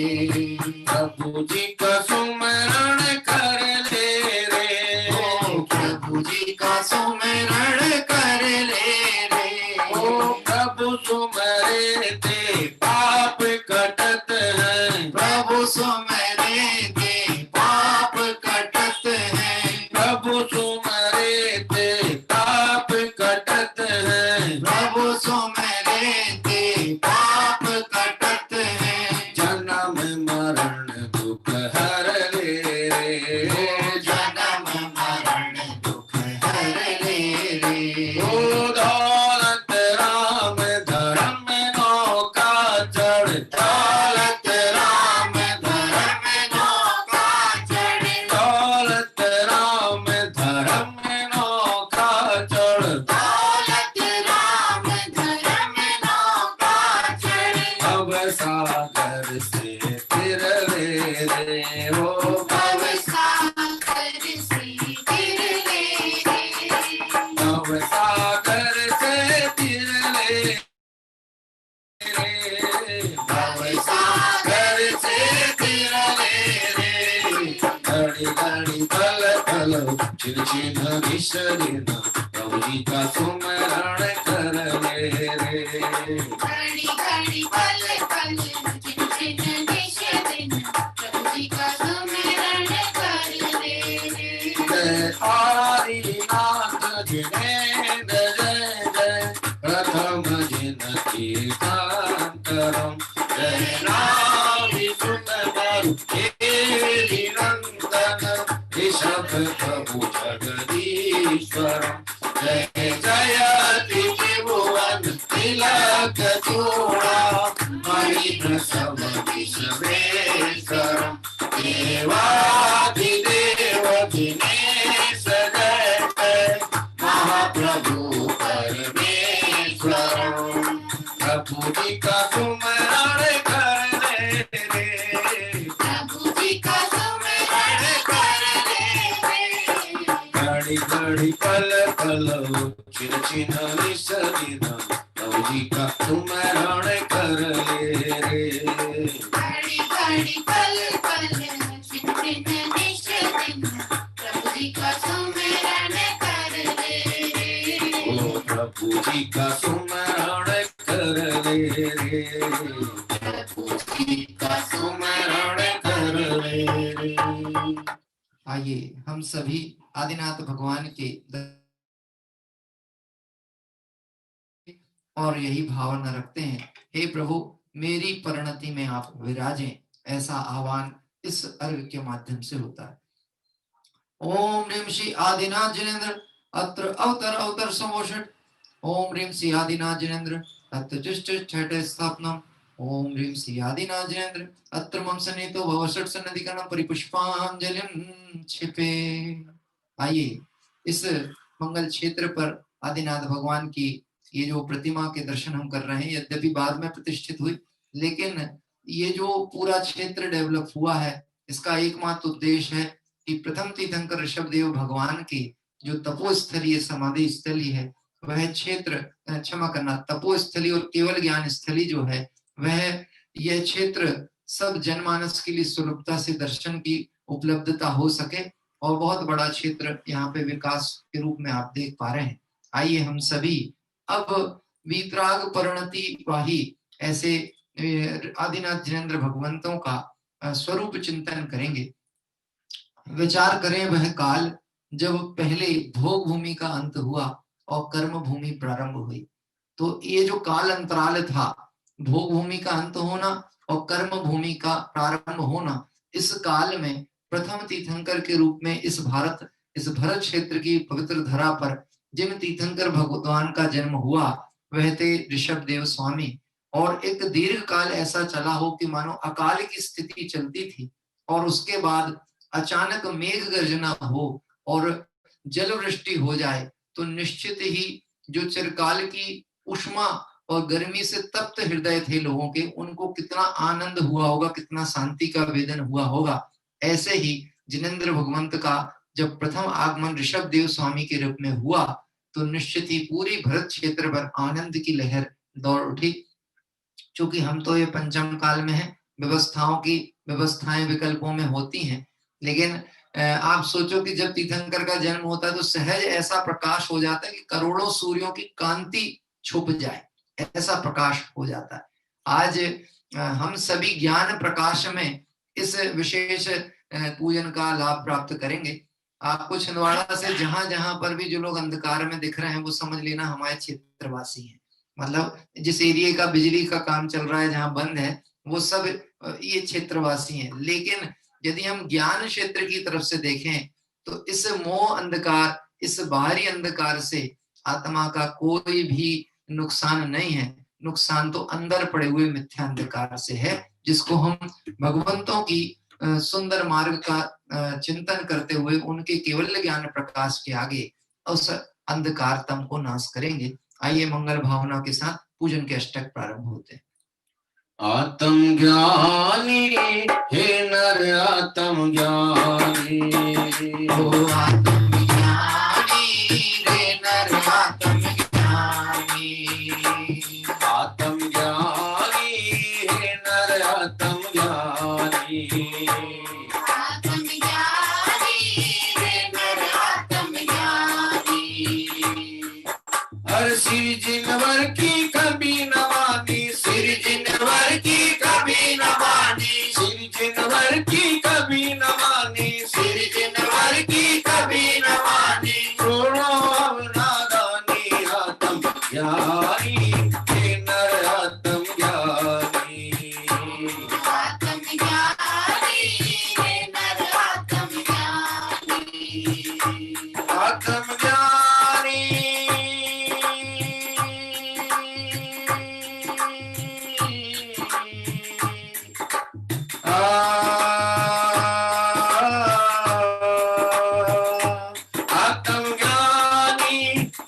प्रभु जी का सुमरण कर ले रे। ओ प्रभु जी का सुमरण कर ले रे। ओ प्रभु सुमरे ते पाप कटत है। प्रभु सुमरे ते पाप कटत है। प्रभु सुमरे ते पाप कटत है। प्रभु सुमरे ते पाप कटत है। जन्म मरण दुख हर ले रे। जन्म मरण दुख हर ले रे। ओ दौलत राम धर्म नौका चढ़। दौलत राम धर्म नौका चढ़। दौलत राम धर्म नौका चढ़। दौलत राम धर्म नौका चढ़। अब सागर से फिर ले रे हो। भव सागर से फिर ले रे। अब सागर से फिर ले रे। भव सागर से फिर ले रे। घड़ी घड़ी पल पल छिन छिन निश दिन प्रभु जी का सुमरण कर ले रे। घड़ी घड़ी पल पल छिन छिन निश दिन प्रभु जी का सुमिरन कर ले रे। जय आदिनाथ जिनेन्द्र जय जय प्रथम जिन तीर्थंकरम। जय नाभि सुंदर केली नंदन ऋषभ प्रभु जगदीश्वरम। जय जयति त्रिभुवन तिलक चूड़ा मणि सब विश्वेश्वरम। देवाधिदेव दिनेश जय जय महाप्रभु परमेश्वरम। प्रभु जी का सुमरण कर ले रे। प्रभु जी का सुमिरन कर ले रे। घड़ी घड़ी पल पल छिन छिन निश दिन प्रभु जी का सुमरण कर ले रे। घड़ी घड़ी पल पल छिन छिन निश दिन प्रभु जी का सुमिरन हम सभी आदिनाथ भगवान के और यही भावना रखते हैं, हे प्रभु मेरी परिणति में आप विराजें, ऐसा आह्वान इस अर्घ के माध्यम से होता है। ओम ह्रीं श्री आदिनाथ जिनेन्द्र अत्र अवतर अवतर समोषट। ओम ह्रीं श्री आदिनाथ जिनेन्द्र अत्र जुष्ट छठ स्थापनम। ओम ह्रीं श्री आदिनाथ जिनेन्द्र अत्र मम सन्निहितो भवषट सन्निधिकरणं परिपुष्पांजलिं क्षिपे। आइए इस मंगल क्षेत्र पर आदिनाथ भगवान की ये जो प्रतिमा के दर्शन हम कर रहे हैं, यद्यपि बाद में प्रतिष्ठित हुई, लेकिन ये जो पूरा क्षेत्र डेवलप हुआ है, इसका एकमात्र उद्देश्य है कि प्रथम तीर्थंकर ऋषभदेव भगवान की जो तपोस्थली समाधि स्थली है, वह क्षेत्र, क्षमा करना, तपोस्थली और केवल ज्ञान स्थली जो है, वह यह क्षेत्र सब जनमानस के लिए सुलभता से दर्शन की उपलब्धता हो सके, और बहुत बड़ा क्षेत्र यहाँ पे विकास के रूप में आप देख पा रहे हैं। आइए हम सभी अब वीतराग परिणति वाही ऐसे आदिनाथ जिनेन्द्र भगवंतों का स्वरूप चिंतन करेंगे। विचार करें वह काल जब पहले भोग भूमि का अंत हुआ और कर्म भूमि प्रारंभ हुई। तो ये जो काल अंतराल था, भोग भूमि का अंत होना और कर्म भूमि का प्रारंभ होना, इस काल में प्रथम तीर्थंकर के रूप में इस भरत क्षेत्र की पवित्र धरा पर जिन तीर्थंकर भगवान का जन्म हुआ, वह थे ऋषभदेव स्वामी। और एक दीर्घ काल ऐसा चला हो कि मानो अकाल की स्थिति चलती थी, और उसके बाद अचानक मेघ गर्जना हो और जल वृष्टि हो जाए, तो निश्चित ही जो चिरकाल की उष्मा और गर्मी से तप्त हृदय थे लोगों के, उनको कितना आनंद हुआ होगा, कितना शांति का वेदन हुआ होगा। ऐसे ही जिनेन्द्र भगवंत का जब प्रथम आगमन ऋषभदेव स्वामी के रूप में हुआ, तो निश्चित ही पूरी भरत क्षेत्र पर आनंद की लहर दौड़ उठी। चूंकि हम तो ये पंचम काल में हैं, व्यवस्थाएं विकल्पों में होती हैं, लेकिन आप सोचो कि जब तीर्थंकर का जन्म होता है तो सहज ऐसा प्रकाश हो जाता है कि करोड़ों सूर्यों की कांति छुप जाए, ऐसा प्रकाश हो जाता है। आज हम सभी ज्ञान प्रकाश में इस विशेष पूजन का लाभ प्राप्त करेंगे। आपको छिंदवाड़ा से जहां जहां पर भी जो लोग अंधकार में दिख रहे हैं, वो समझ लेना हमारे क्षेत्रवासी हैं। मतलब जिस एरिया का बिजली का काम चल रहा है, जहां बंद है, वो सब ये क्षेत्रवासी हैं। लेकिन यदि हम ज्ञान क्षेत्र की तरफ से देखें, तो इस मोह अंधकार, इस बाहरी अंधकार से आत्मा का कोई भी नुकसान नहीं है। नुकसान तो अंदर पड़े हुए मिथ्या अंधकार से है, जिसको हम भगवंतों की सुंदर मार्ग का चिंतन करते हुए उनके केवल ज्ञान प्रकाश के आगे उस अंधकार तम को नाश करेंगे। आइए मंगल भावना के साथ पूजन के अष्टक प्रारंभ होते हैं। आत्म ज्ञानी हे नर आत्म ज्ञानी, ओ आत्म ज्ञानी हे नर आत्म ज्ञानी, आत्म ज्ञानी हे नर आत्म ज्ञानी, आत्म ज्ञानी हे नर आत्म ज्ञानी। हर सिर जिनवर की कभी न मानी, सिर जिनवर की कभी न मानी, सिर जिनवर की कभी न मानी, सिर जिनवर की कभी न मानी, छोड़ो अब नादानी आत्म ज्ञानी हे नर आत्म ज्ञानी, आत्म ज्ञानी हे नर आत्म ज्ञानी। आत्म ज्ञानी आत्म ज्ञानी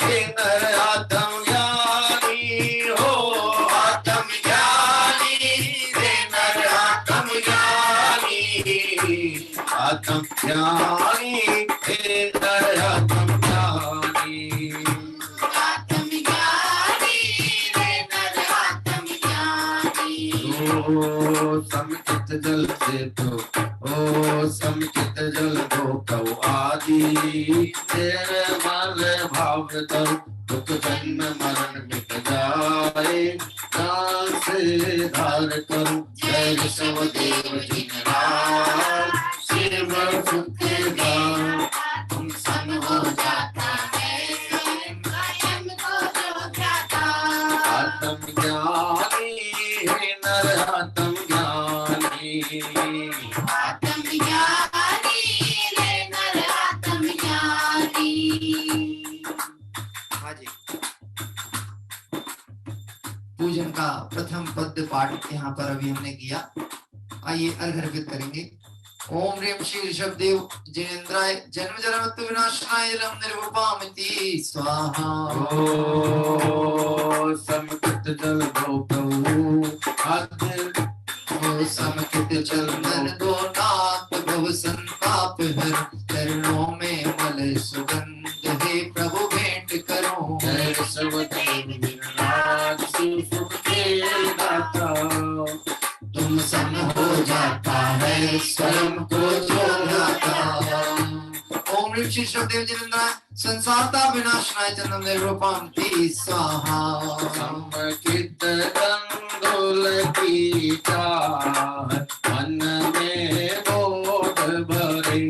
हे नर आत्म ज्ञानी, हो आत्म ज्ञानी हे नर आत्म ज्ञानी, आत्म ज्ञानी हे नर आत्म ज्ञानी, आत्म ज्ञानी हे नर आत्म ज्ञानी। ओ समित जल से तो, ओ समित जल दो कौ आदि, तेरे मारे भाव तब दुख जन्म मरण मिट जाए, काल से धार करूं जय ऋषभदेव जिन राम, शिव सुख दान पूजन का प्रथम पद्य पाठ यहाँ पर अभी हमने किया। आइए अर्घ्य अर्पित करेंगे। ओम ह्रीं श्री ऋषभदेव जिनेन्द्राय जन्म जन्म मृत्यु विनाशाय लम निर्वपामिति स्वाहा। ओ समकृत जल दो प्रभु आद्य ओ समकृत चंदन दो नाथ भव संताप हर चरणों में मल सुगंध हे प्रभु भेंट करो। जय सर्वदेव विराज शिव सुख के दाता तुम सम हो जाता है स्वयं को जो गाता। ओम ह्रीं श्री ऋषभदेव जिनेन्द्राय संसारता विनाशनाय चंदन निर्वपामिति स्वाहा। समकित गंगोल की चाह मन में बोध भरे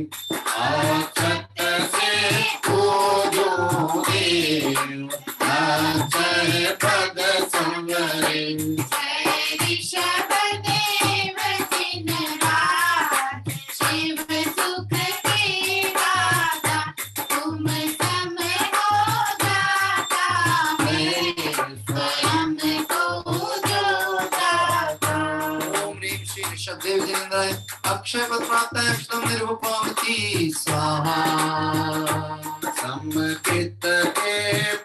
अक्षत से पूजो देव अक्षय पद संवरे। जय ऋषभदेव जिनराज शिव सुख के दाता तुम सम हो जाता है स्वयं को जो दाता। ओम ह्रीं श्री ऋषभदेव जिनेन्द्राय अक्षय पद प्राप्त है अक्षतम निर्वपामिति स्वाहा। समकित के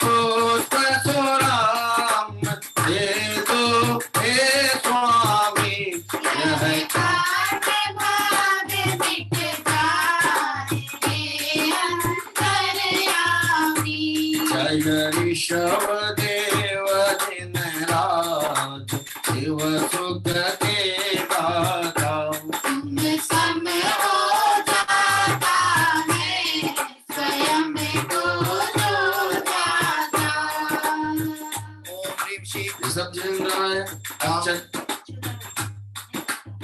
पुष्प सुराम दे दो हे स्वामी यह भाग भाग मिट जाए हे अंतर्यामी। जय ऋषभ देव जिनराज शिव सुख के दाता तुम सम हो जाता है स्वयं को जो दाता। ओम ह्रीं श्री ऋषभ जिनेन्द्राय अक्षत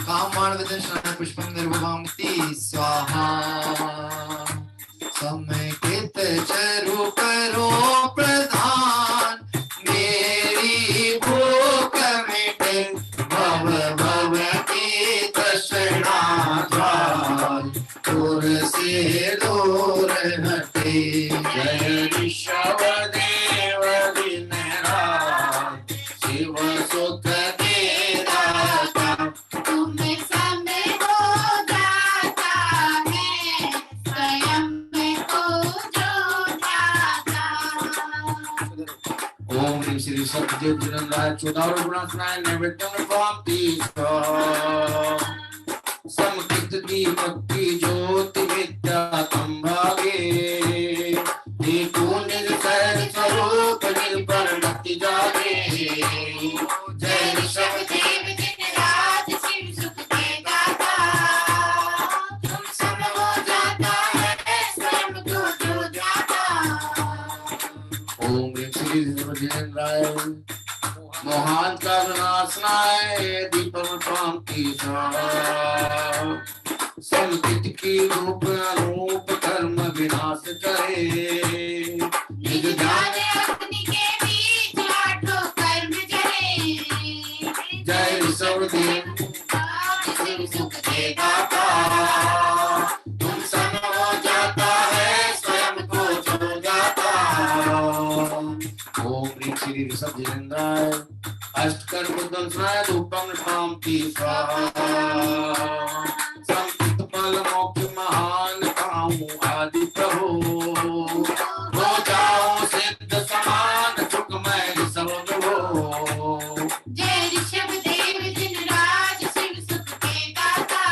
कामबाण विदर्शनाय पुष्पम निर्वपामिति स्वाहा। समकित चरु करो प्रधान मेरी भूख मिटे भव भव की तृष्णा ज्वाल दूर से दूर हटे। जय ऋषभ देव जिनराज शिव सुख के दाता तुम सम हो जाता है स्वयं को जो दाता। ओम ह्रीं श्री ऋषभदेव जिनेन्द्राय चौदावर गुणासनाय नैवेद्यम पामति समकृत दीपक की ज्योति विद्या संभागे निकुंज सहज स्वरूप निर्भर भक्ति जागे। जय ऋषभदेव जिनराज शिव सुख के दाता तुम सम हो जाता है स्वयं को जो दाता। ओम ह्रीं श्री ऋषभ जिनेन्द्राय मोहान का विनाशनाय दीपक पामति समकित की रूप अनूप कर्म विनाश करे निज ज्ञान अग्नि के बीच आठों कर्म जले। जय ऋषभदेव शिव सुख के दाता तुम सम हो जाता है स्वयं को जो जाता। ओम ह्रीं श्री ऋषभ जिनेन्द्राय अष्टकर्म दंशनाय धूपम पामति स्वाहा। संकित फल मोक्ष महान पाऊं आदि प्रभु हो जाऊं सिद्ध समान सुख मैं सब हो। जय ऋषभदेव जिनराज शिव सुख के दाता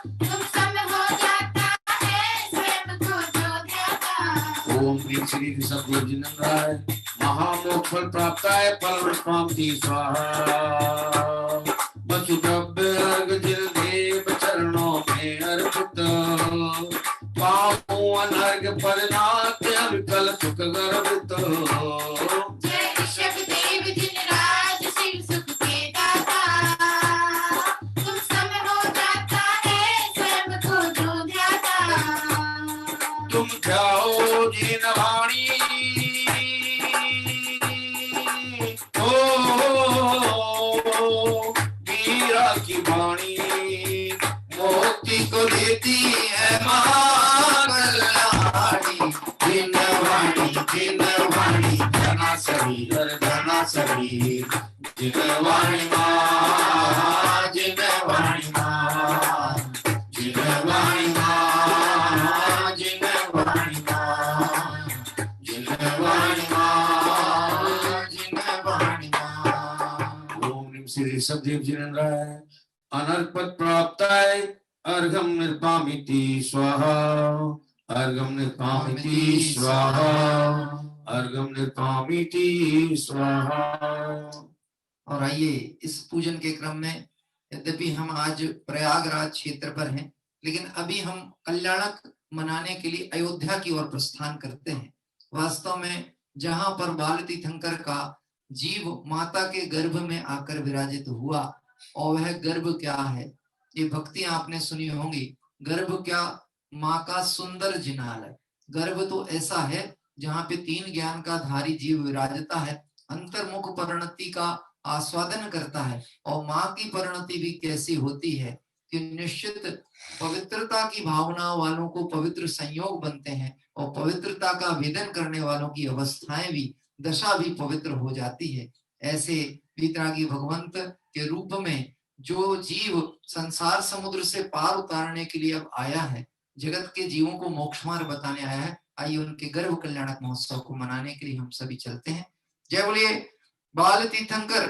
तुम सम हो जाता है स्वयं को जो दाता। ओम ह्रीं श्री ऋषभदेव जिनेन्द्राय महामोक्ष फल प्राप्त है फल पामति स्वाहा। वसुदेव अर्घ जिन देव चरणों में अर्पित पाऊं अनर्घ परिणात अविकल सुख गर्भित। जय ऋषभदेव जिनराज शिव सुख के दाता तुम सम हो जाता है स्वयं को जो दाता। तुम जाओ जिन वाणी वीरा की वाणी मोक्ति को देती है महाकल्याणी। जिन वाणी जिनवाणी माँ, जिनवाणी माँ, जिनवाणी माँ, जिनवाणी माँ, जिनवाणी माँ, जिनवाणी माँ। ओम ह्रीं श्री ऋषभदेव जिनेन्द्राय अनर्पद प्राप्ताय अर्घम निर्पामिति स्वाहा, अर्घम निर्पामिति स्वाहा, अर्घम निर्पामिति स्वाहा। और आइए इस पूजन के क्रम में, यद्यपि हम आज प्रयागराज क्षेत्र पर हैं, लेकिन अभी हम कल्याणक मनाने के लिए अयोध्या की ओर प्रस्थान करते हैं। वास्तव में जहां पर बाल तीर्थंकर का जीव माता के गर्भ में आकर विराजित हुआ, और वह गर्भ क्या है, ये भक्तियां आपने सुनी होंगी। गर्भ क्या, माँ का सुंदर जिनालय। गर्भ तो ऐसा है जहाँ पे 3 ज्ञान का धारी जीव विराजता है, अंतर्मुख परिणति का आस्वादन करता है। और माँ की परिणति भी कैसी होती है कि निश्चित पवित्रता की भावना वालों को पवित्र संयोग बनते हैं, और पवित्रता का वेदन करने वालों की अवस्थाएं भी, दशा भी पवित्र हो जाती है। ऐसे वीतरागी भगवंत के रूप में जो जीव संसार समुद्र से पार उतारने के लिए अब आया है, जगत के जीवों को मोक्ष मार्ग बताने आया है, आइए उनके गर्भ कल्याणक महोत्सव को मनाने के लिए हम सभी चलते हैं। जय बोलिए बाल तीर्थंकर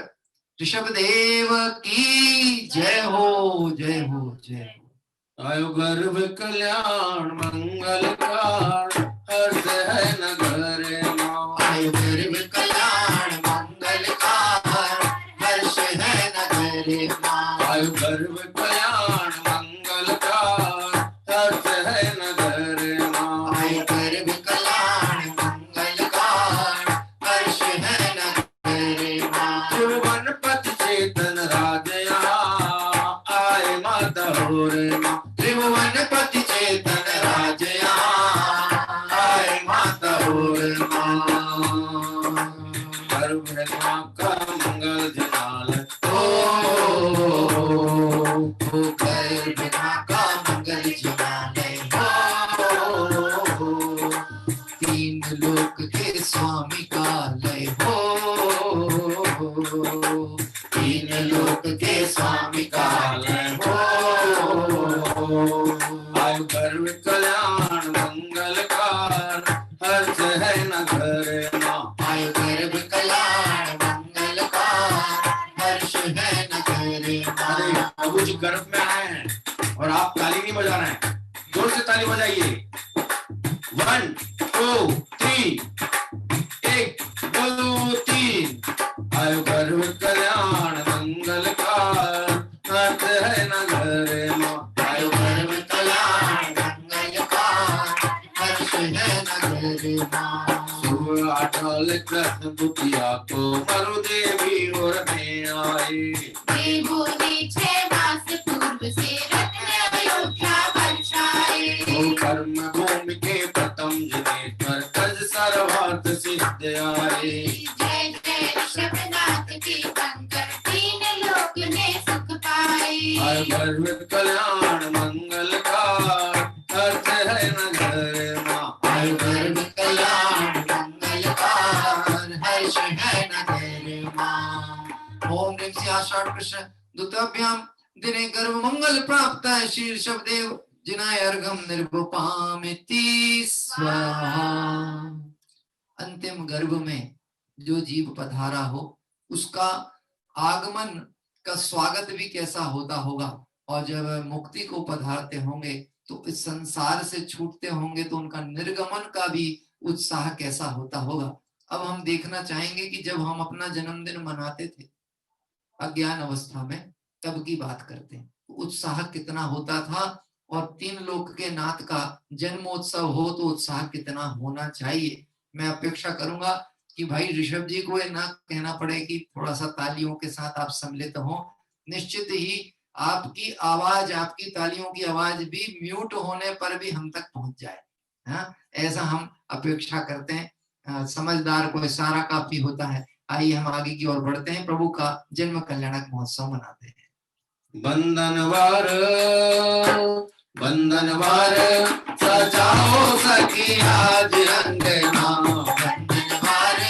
ऋषभदेव की जय हो, जय हो, जय हो। आयु गर्भ कल्याण मंगलकार, हर्ष है नगर माँ। आयु गर्भ कल्याण मंगलकार, हर्ष है नगर माँ। आयु गर्भ कल्याण मंगलकार, हर्ष है नगर माँ। आयु गर्भ कल्याण मंगलकार, हर्ष है नगर माँ। त्रिभुवनपति चेतन राज यहाँ आए माता होर माँ। त्रिभुवनपति चेतन राज यहाँ आए माता होर माँ। गर्भ है माँ का मंगल जनाल, गर्भ माँ का मंगल जिनालय हो, 3 लोक के स्वामी का लय हो, 3 लोक के स्वामी का लय हो। आयु गर्भ कल्याण मंगलकार, हर्ष है नगर माँ। आयु गर्भ कल्याण मंगलकार, हर्ष है नगर माँ। प्रभु जी गर्भ में आए हैं और आप ताली नहीं बजा रहे हैं, जोर से ताली बजाइए। 1 2 3, 1 2 3। आयु गर्भ कल्याण मंगलकार, हर्ष है नगर माँ। आयु गर्भ कल्याण मंगलकार, हर्ष है नगर माँ। अटल कृष्ण दुतिया को मरुदेवी और में आए। देवों ने 6 मास पूर्व से रत्न अयोध्या बरसाए। ओ कर्म भूमि के प्रथम जनेश्वर, कज सर्वार्थ सिद्ध आए। जय जय ऋषभनाथ के शंकर, 3 लोक ने सुख पाए। आयु गर्भ कल्याण मंगलकार, हर्ष है नगर माँ। आयु गर्भ कल्याण मंगलकार, हर्ष है नगर माँ। ओम ह्रीं श्री आषाढ़ कृष्ण द्वितीयाभ्याम दिने गर्भ मंगल प्राप्त है श्री ऋषभदेव जिनाय अर्घम निर्वपामिति स्वाहा। अंतिम गर्भ में जो जीव पधारा हो, उसका आगमन का स्वागत भी कैसा होता होगा, और जब मुक्ति को पधारते होंगे तो इस संसार से छूटते होंगे तो उनका निर्गमन का भी उत्साह कैसा होता होगा। अब हम देखना चाहेंगे कि जब हम अपना जन्मदिन मनाते थे अज्ञान अवस्था में, तब की बात करते हैं, उत्साह कितना होता था, और 3 लोक के नाथ का जन्मोत्सव हो तो उत्साह कितना होना चाहिए। मैं अपेक्षा करूंगा कि भाई ऋषभ जी को ये ना कहना पड़े कि थोड़ा सा तालियों के साथ आप सम्मिलित हो। निश्चित ही आपकी आवाज, आपकी तालियों की आवाज भी म्यूट होने पर भी हम तक पहुंच जाए, हाँ, ऐसा हम अपेक्षा करते हैं। समझदार को इशारा काफी होता है। आइए हम आगे की ओर बढ़ते हैं, प्रभु का जन्म कल्याणक महोत्सव मनाते हैं। बंधनवार बंधनवार सजाओ सखी आज अंगना। बंधनवार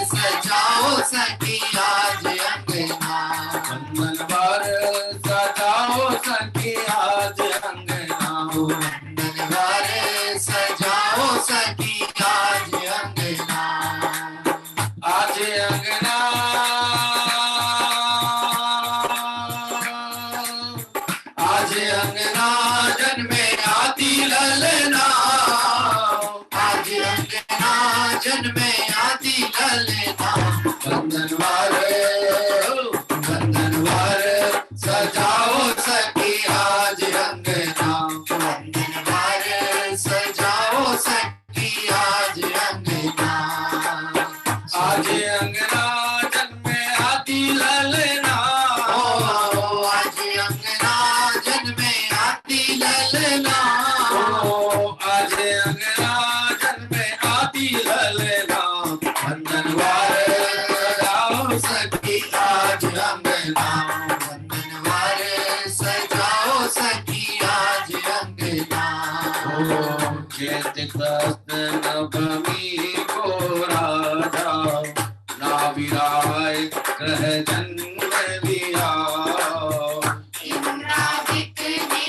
सजाओ सखी आज ललना, आज अंगना जन्मे आदि ललना, बंधनवार सजाओ सखी आज अंगना, बंधनवार सजाओ सखी आज अंगना। चैत नवमी को राजा नाविराय कह जन्म लिया। इंद्रादित ने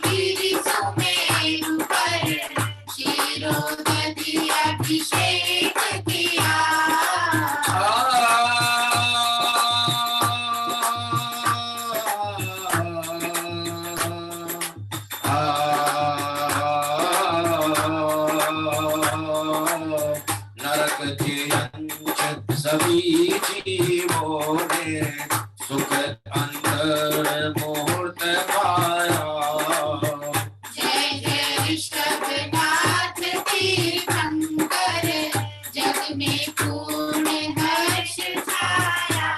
गिरि सुमेरु पर क्षीरोदधि अभिषेक किया। नरक के अंश सभी जीवों ने सुख अंतर मुहूर्त पाया। जय जय ऋषभनाथ तीर्थंकर, जग में पूर्ण हर्ष छाया।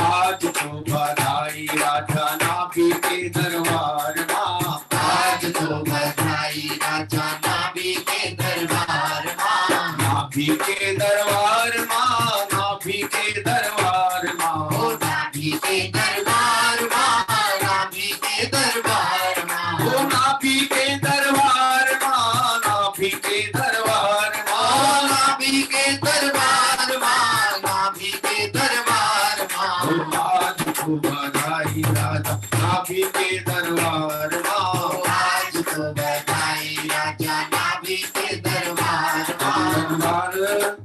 आज तो बधाई राजा नाभि के दरबार माँ, आज तो बधाई राजा नाभि के दरबार माँ, नाभि के दरबार माँ, नाभि के दरबार माँ। ओ नाभि के दरबार माँ, नाभि के दरबार माँ, ओ नाभि के दरबार माँ, नाभि के दरबार ओ माँ। नाभि के दरबार माँ, नाभि के दरबार माँ। आज तो बधाई राजा नाभि के दरबार माँ, आज तो बधाई राजा नाभि के दरबार माँ। बंधनवार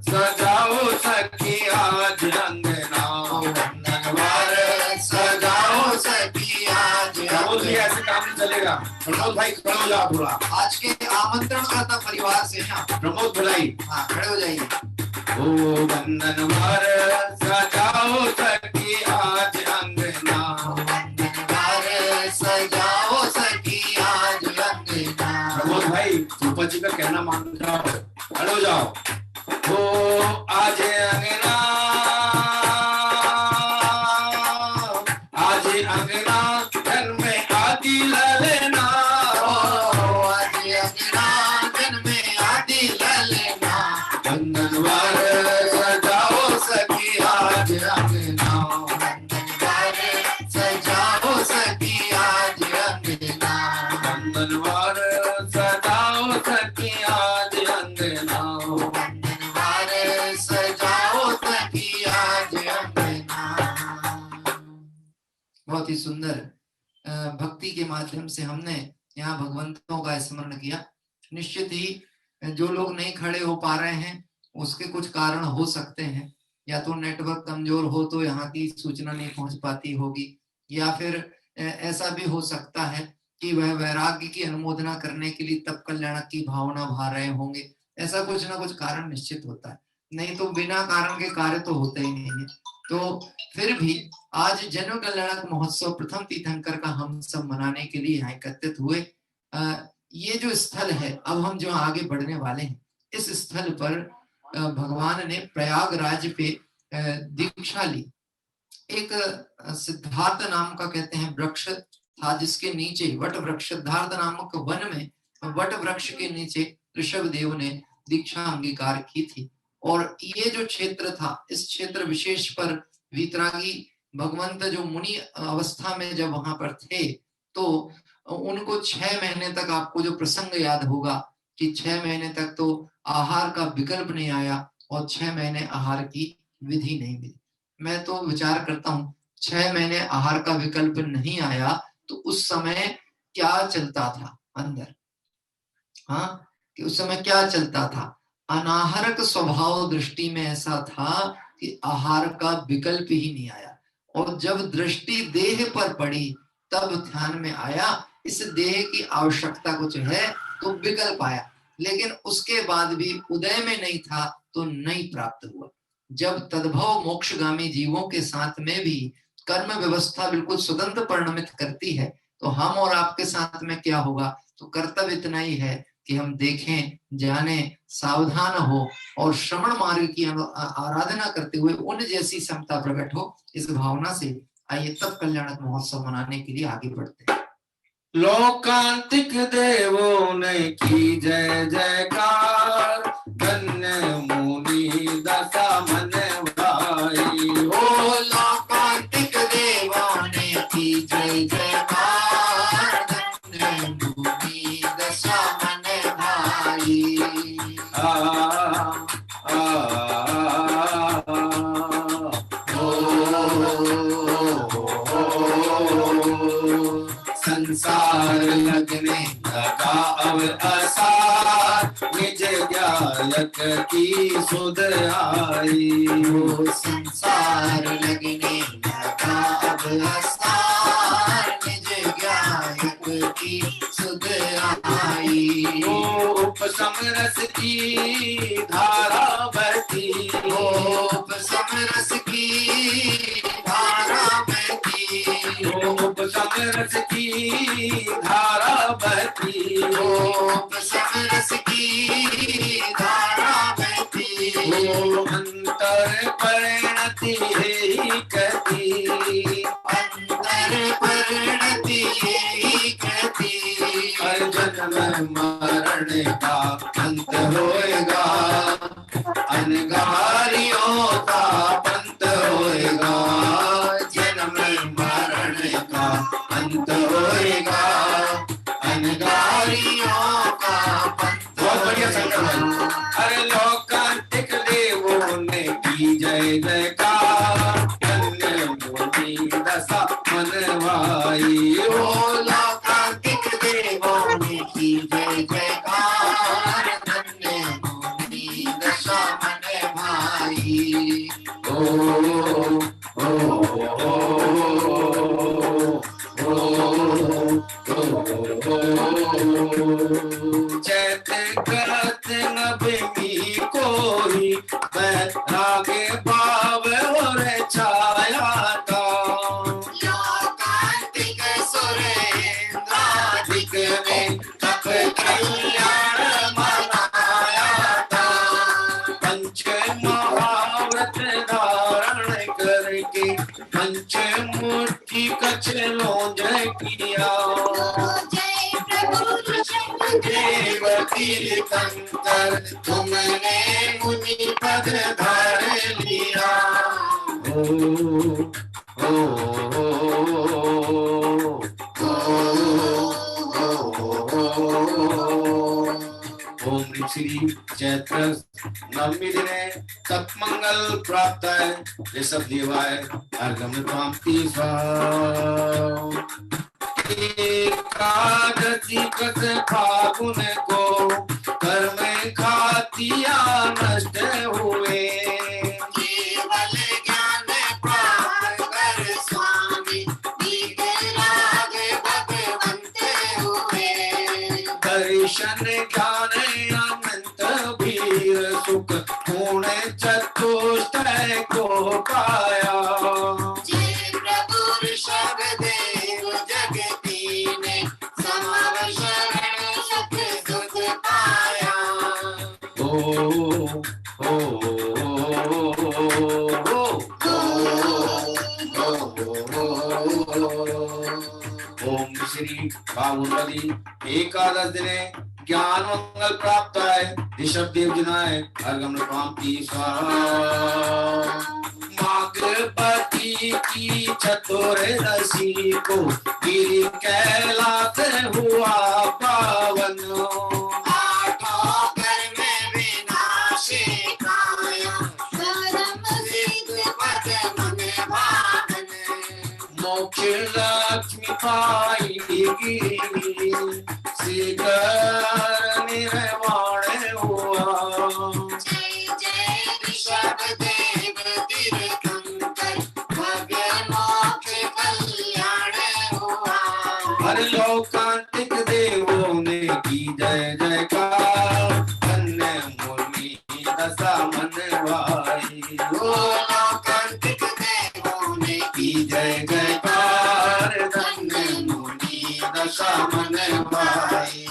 सजाओ सखी आज अंगना, बंधनवार सजाओ सखी आज प्रमोद भी अंगना। ऐसे काम नहीं चलेगा। प्रमोद भाई खड़े हो जाओ थोड़ा, आज के आमंत्रण करता परिवार से। हाँ प्रमोद भलाई। हाँ, खड़े हो जाइए। ओ बंधनवार सजाओ सखी आज अंगना, बंधनवार सजाओ सखी आज अंगना। प्रमोद भाई रूपा जी का कहना मान जाओ, खड़े हो जाओ। ओ आज अंगना, आज अंगना जन्मे आदि ललना। आज अंगना जन्मे आदि ललना, बंधनवार सजाओ सखी आज अंगना, बंधनवार सजाओ सखी आज अंगना। बंधनवार सजाओ सखी आज अंगना। बंधनवार सजाओ सखी आज अंगना। बहुत ही सुंदर भक्ति के माध्यम से हमने यहाँ भगवंतों का स्मरण किया। निश्चित ही जो लोग नहीं खड़े हो पा रहे हैं उसके कुछ कारण हो सकते हैं, या तो नेटवर्क कमजोर हो तो यहाँ की सूचना नहीं पहुंच पाती होगी, या फिर ऐसा भी हो सकता है कि वह वैराग्य की अनुमोदना करने के लिए तप कल्याणक की भावना भा रहे होंगे। ऐसा कुछ ना कुछ कारण निश्चित होता है, नहीं तो बिना कारण के कार्य तो होते ही नहीं है। तो फिर भी आज जन्म कल्याणक महोत्सव प्रथम तीर्थंकर का हम सब मनाने के लिए यहाँ एकत्रित हुए। ये जो स्थल है, अब हम जो आगे बढ़ने वाले हैं, इस स्थल पर भगवान ने प्रयागराज पे दीक्षा ली। एक सिद्धार्थ नाम का कहते हैं वृक्ष था, जिसके नीचे वट वृक्ष, सिद्धार्थ नामक वन में वट वृक्ष के नीचे ऋषभ देव ने दीक्षा अंगीकार की थी। और ये जो क्षेत्र था, इस क्षेत्र विशेष पर वीतरागी भगवंत जो मुनि अवस्था में जब वहां पर थे, तो उनको 6 महीने तक, आपको जो प्रसंग याद होगा कि 6 महीने तक तो आहार का विकल्प नहीं आया और 6 महीने आहार की विधि नहीं मिली। मैं तो विचार करता हूँ 6 महीने आहार का विकल्प नहीं आया तो उस समय क्या चलता था अंदर, हाँ, कि उस समय क्या चलता था। अनाहारक स्वभाव दृष्टि में ऐसा था कि आहार का विकल्प ही नहीं आया, और जब दृष्टि देह पर पड़ी तब ध्यान में आया इस देह की आवश्यकता कुछ है तो विकल्प आया, लेकिन उसके बाद भी उदय में नहीं था तो नहीं प्राप्त हुआ। जब तद्भव मोक्षगामी जीवों के साथ में भी कर्म व्यवस्था बिल्कुल स्वतंत्र परिणमित करती है, तो हम और आपके साथ में क्या होगा, तो कर्तव्य इतना ही है कि हम देखें, जाने, सावधान हो और श्रवण मार्ग की आराधना करते हुए उन जैसी समता प्रकट हो। इस भावना से आइए तब कल्याणक महोत्सव मनाने के लिए आगे बढ़ते हैं। लोकांतिक देवों ने की जय जयकार, धन्य मुनि दशा मन भाई। ओ लोकांतिक देवों ने की जय जयकार, धन्य मुनि दशा मन भाई। संसार लगने लगा अब असार, निज गायक की सुध आई। संसार लगने लगा अब असार, निज गायक की सुध आई। उपशम रस की धारा बहती, उपशम रस की धारा बहती, उपशम रस की धारा बहती, उपशम रस की धारा बहती। अंतर परिणति यही कहती, अंतर परिणति यही कहती। हर जन्म मरण का अंत होएगा, अनगारियों का पंत होएगा। जन्म मरण का अंत होएगा, अनगारियों का पंत। बहुत बढ़िया संकल्प है। अरे लोकांतिक देवों ने की जय जयकार, धन्य मुनि दशा मन भाई। ओ लोकांतिक देवों ने की जय जयकार, धन्य मुनि दशा मन भाई। चैत करत नबमी कोई, बैरागे भाव और छाया था। लोकांतिक सुरेंद्राधिक ने तप कल्याण मनाया था। पंच महाव्रत धारण करके, पंचमूर्ति कछ लोज किया। जय प्रभु देव तीर्थंकर तुमने मुनि पद धार लिया। ओम श्री चैत्र नवमी दिने सत्मंगल प्राप्त है ऋषभ देवाय अर्घम प्राप्ति स्वाहा। एकादशी कस फागुन को कर्म खातिया नष्ट हुए। केवल ज्ञान प्राप्त कर स्वामी वीतराग भगवंत हुए। दर्शन ज्ञान अनंत भीर सुख पूर्ण चतुष्टय को पाया। जय प्रभु ऋषभ देव जगती ने समाव शरण सुख दुख पाया। ओम श्री बाहुबली एकादश दिने ज्ञान मंगल प्राप्त है ऋषभ देव जिनाय अर्घम प्राप्ति स्वाहा। मागपति की चतुर्दशी को गिरि कैलाश हुआ पावन। आठों कर्म विनाशी काया, धर्म सिद्ध पद मन भावन। मोक्ष लक्ष्मी पाएगी, शीघ्र निर्वाण हुआ। जय जय ऋषभ देव तीर्थंकर, भव्य मोक्ष कल्याण हुआ। हर लोकांतिक देवों ने की जय जयकार, धन्य मुनि दशा मन भाई। लोकांतिक देवों ने की जय जयकार, धन्य मुनि दशा मन भाई।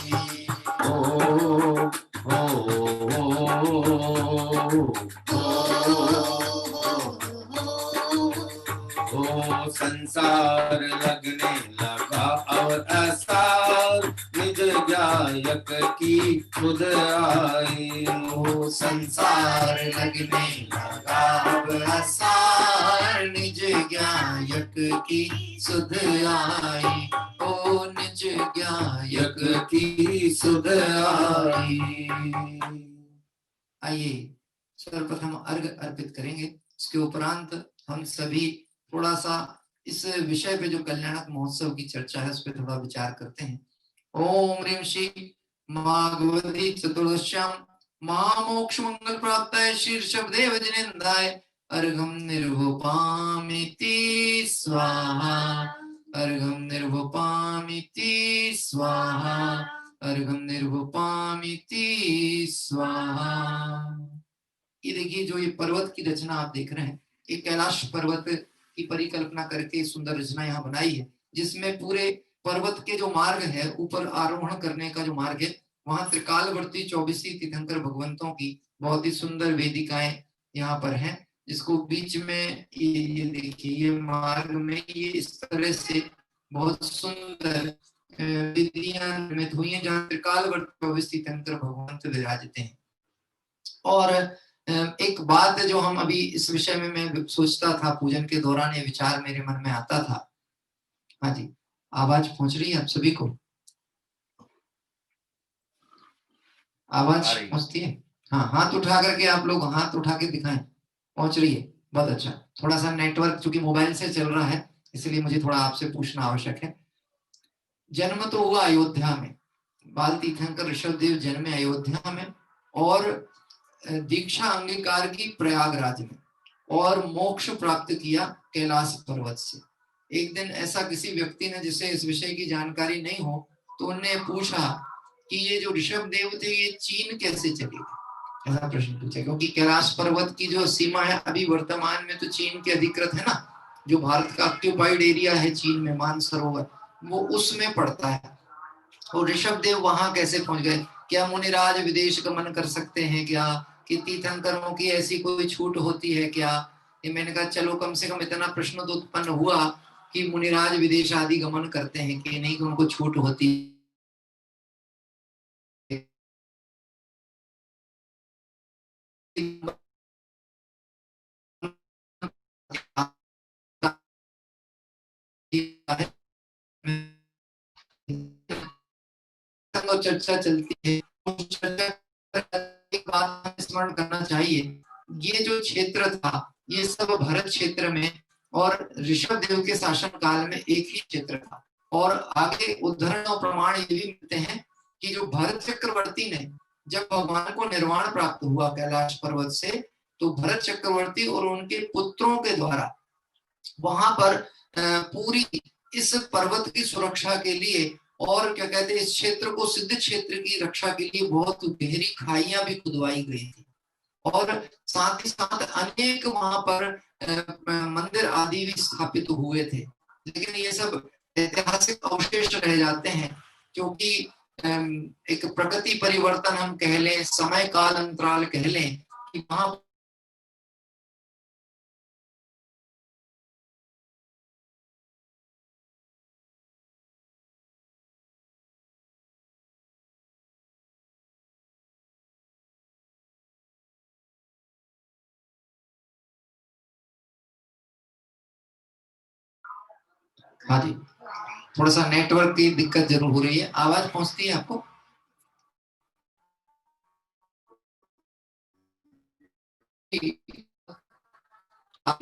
ओ संसार लगने लगा और असार, निज गायक की खुद आई। ओ संसार लगने लगा अब असार, निज गायक की सुध आई। ओ निज गायक की सुध आई। आइए सर्वप्रथम अर्घ अर्पित करेंगे। इसके उपरांत हम सभी थोड़ा सा इस विषय पे जो कल्याणक महोत्सव की चर्चा है उस पर थोड़ा विचार करते हैं। ओम ह्रीं श्री माघवती चतुर्दश्याम महामोक्ष मंगल प्राप्त श्री ऋषभदेव जिनेन्द्राय अर्घम निर्वपामिति स्वाहा, अर्घम निर्वपामिति स्वाहा, अर्घम निर्वपामिति स्वाहा। ये देखिए जो ये पर्वत की रचना आप देख रहे हैं, ये कैलाश पर्वत की परिकल्पना करके सुंदर रचना यहाँ बनाई है, जिसमें पूरे पर्वत के जो मार्ग है, ऊपर आरोहण करने का जो मार्ग है, वहां त्रिकालवर्ती 24 तीर्थंकर भगवंतों की बहुत ही सुंदर वेदिकाएं यहाँ पर हैं, जिसको बीच में ये देखिए ये मार्ग में ये इस तरह से बहुत सुंदर विधियां निर्मित हुई हैं, जहाँ त्रिकालवर्ती 24 तीर्थंकर भगवंत विराजते हैं। और एक बात जो हम अभी इस विषय में मैं सोचता था पूजन के दौरान, ये विचार मेरे मन में आता था। हाँ जी, आवाज पहुंच रही है आप सभी को? आवाज पहुंचती है? हाँ, हाथ उठा करके आप लोग हाथ उठा के दिखाएं, पहुंच रही है? बहुत अच्छा। थोड़ा सा नेटवर्क चूंकि मोबाइल से चल रहा है, इसलिए मुझे थोड़ा आपसे पूछना आवश्यक है। जन्म तो हुआ अयोध्या में, बाल तीर्थंकर ऋषभदेव जन्मे अयोध्या में, और दीक्षा अंगीकार की प्रयागराज में, और मोक्ष प्राप्त किया कैलाश पर्वत से। एक दिन ऐसा किसी व्यक्ति ने, जिसे इस विषय की जानकारी नहीं हो, तो उन्होंने पूछा कि ये जो ऋषभदेव थे ये चीन कैसे चले गए, ऐसा प्रश्न पूछा। क्योंकि कैलाश पर्वत की जो सीमा है अभी वर्तमान में तो चीन के अधिकृत है ना, जो भारत का ऑक्यूपाइड एरिया है चीन में, मानसरोवर, वो उसमें पड़ता है। और ऋषभदेव वहां कैसे पहुंच गए? क्या मुनिराज विदेश गमन कर सकते हैं क्या? कि तीर्थंकरों की ऐसी कोई छूट होती है क्या? ये मैंने कहा चलो कम से कम इतना प्रश्न तो उत्पन्न हुआ कि मुनिराज विदेश आदि गमन करते हैं कि नहीं, कि उनको छूट होती चर्चा चलती है। एक बात स्मरण करना चाहिए, ये जो क्षेत्र था ये सब भरत क्षेत्र में और ऋषभदेव के शासन काल में एक ही क्षेत्र था। और आगे उदाहरण और प्रमाण ये भी मिलते हैं कि जो भरत चक्रवर्ती ने जब भगवान को निर्वाण प्राप्त हुआ कैलाश पर्वत से, तो भरत चक्रवर्ती और उनके पुत्रों के द्वारा वहां पर पूरी इस पर्वत की सुरक्षा के लिए, और क्या कहते हैं, इस क्षेत्र को, सिद्ध क्षेत्र की रक्षा के लिए बहुत गहरी खाइयां भी खुदवाई गई थी। और साथ ही साथ अनेक वहां पर मंदिर आदि भी स्थापित हुए थे। लेकिन ये सब ऐतिहासिक अवशेष रह जाते हैं, क्योंकि एक प्रकृति परिवर्तन हम कह लें, समय काल अंतराल कह लें, कि वहां हाँ जी, थोड़ा सा नेटवर्क की दिक्कत जरूर हो रही है। आवाज पहुंचती है आपको?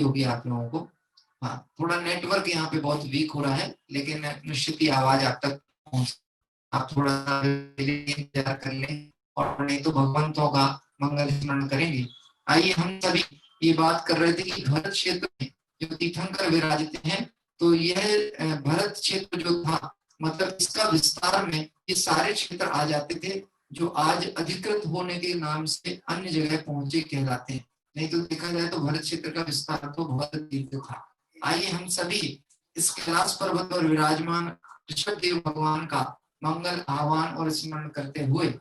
होगी आप लोगों को। हाँ, थोड़ा नेटवर्क यहाँ पे बहुत वीक हो रहा है, लेकिन निश्चित ही आवाज आप तक पहुंच, आप थोड़ा इंतजार कर लें, और नहीं तो भगवंतों का मंगल स्मरण करेंगे। आइए, हम सभी ये बात कर रहे थे कि भरत क्षेत्र में जो तीर्थंकर विराजते हैं, तो यह भरत क्षेत्र जो था, मतलब इसका विस्तार में ये सारे क्षेत्र आ जाते थे जो आज अधिकृत होने के नाम से अन्य जगह पहुंचे कहलाते हैं। नहीं तो देखा जाए तो भरत क्षेत्र का विस्तार तो बहुत दीर्घ था। आइए हम सभी इस कैलाश पर्वत पर विराजमान ऋषभदेव भगवान का मंगल आह्वान और स्मरण करते हुए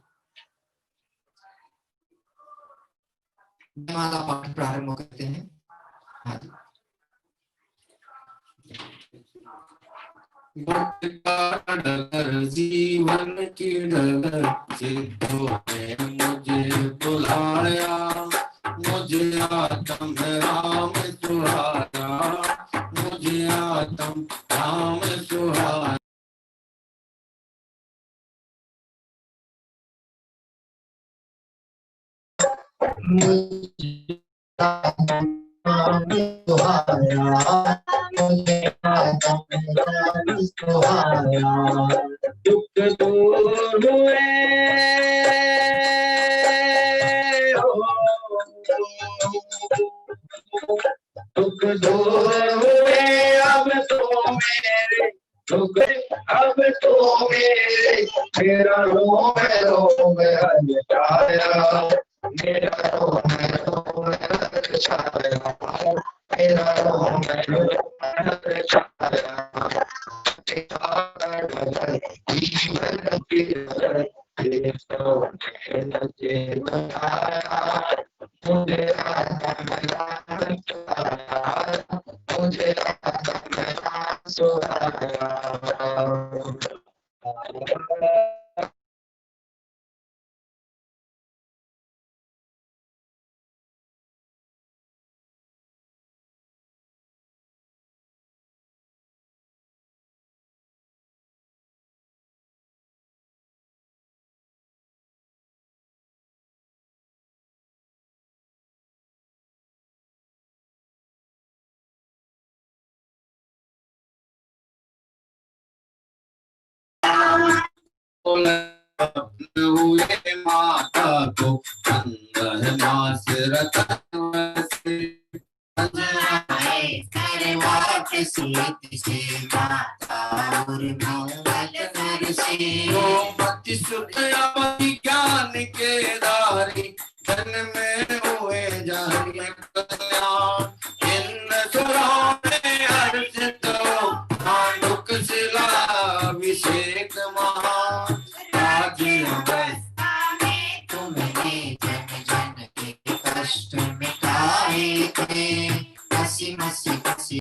माला पाठ प्रारंभ करते हैं। हाँ जी। भक्त का डगर जीवन की डगर सिद्धों ने मुझे बुलाया, मुझे आत्म राम सुहाया, मुझे आत्म राम सुहाया। दुख दूर हुए दुख दूर हुए अब तो मेरे दुख अब तो मेरा रोम रोम हर्षाया, मेरा रोम रोम हर्षाया, मेरा रोम रोम हर्षाया। जीवन की मुझे मुझे हुए माता को अंदर मास रतन से गोमति सुत अवधि ज्ञान के दारी धन में हुए जारी कल्याण। इंद्र सुरों में हर्षित हो मांडुक शिला अभिषेक महान। राजीव अवस्था में तुमने जन जन के कष्ट मिटाए थे, हंसी हंसी हंसी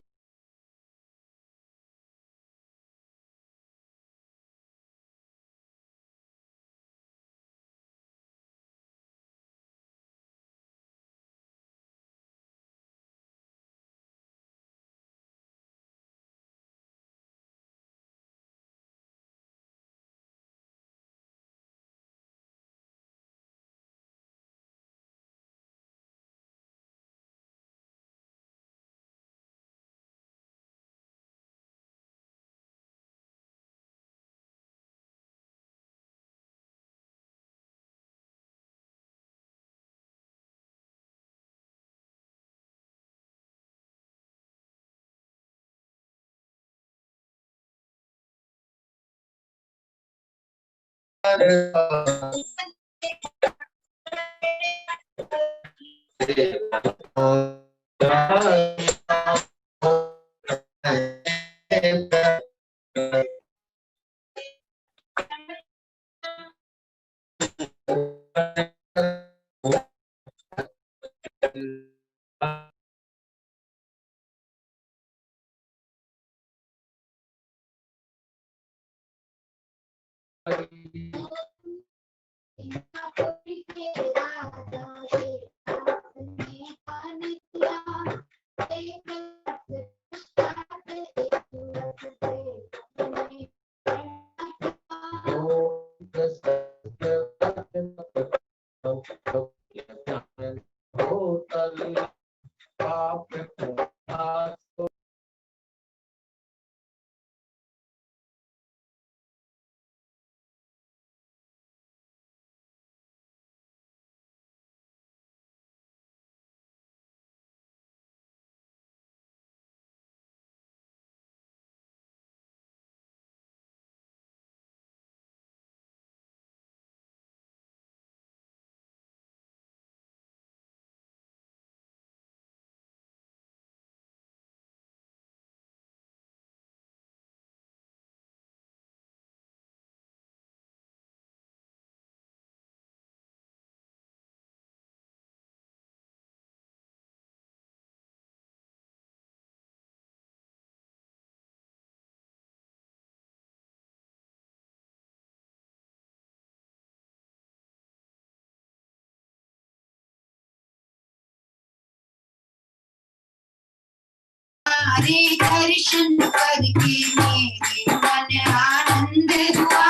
तुम्हारे दर्शन करके मेरे मन आनंद हुआ,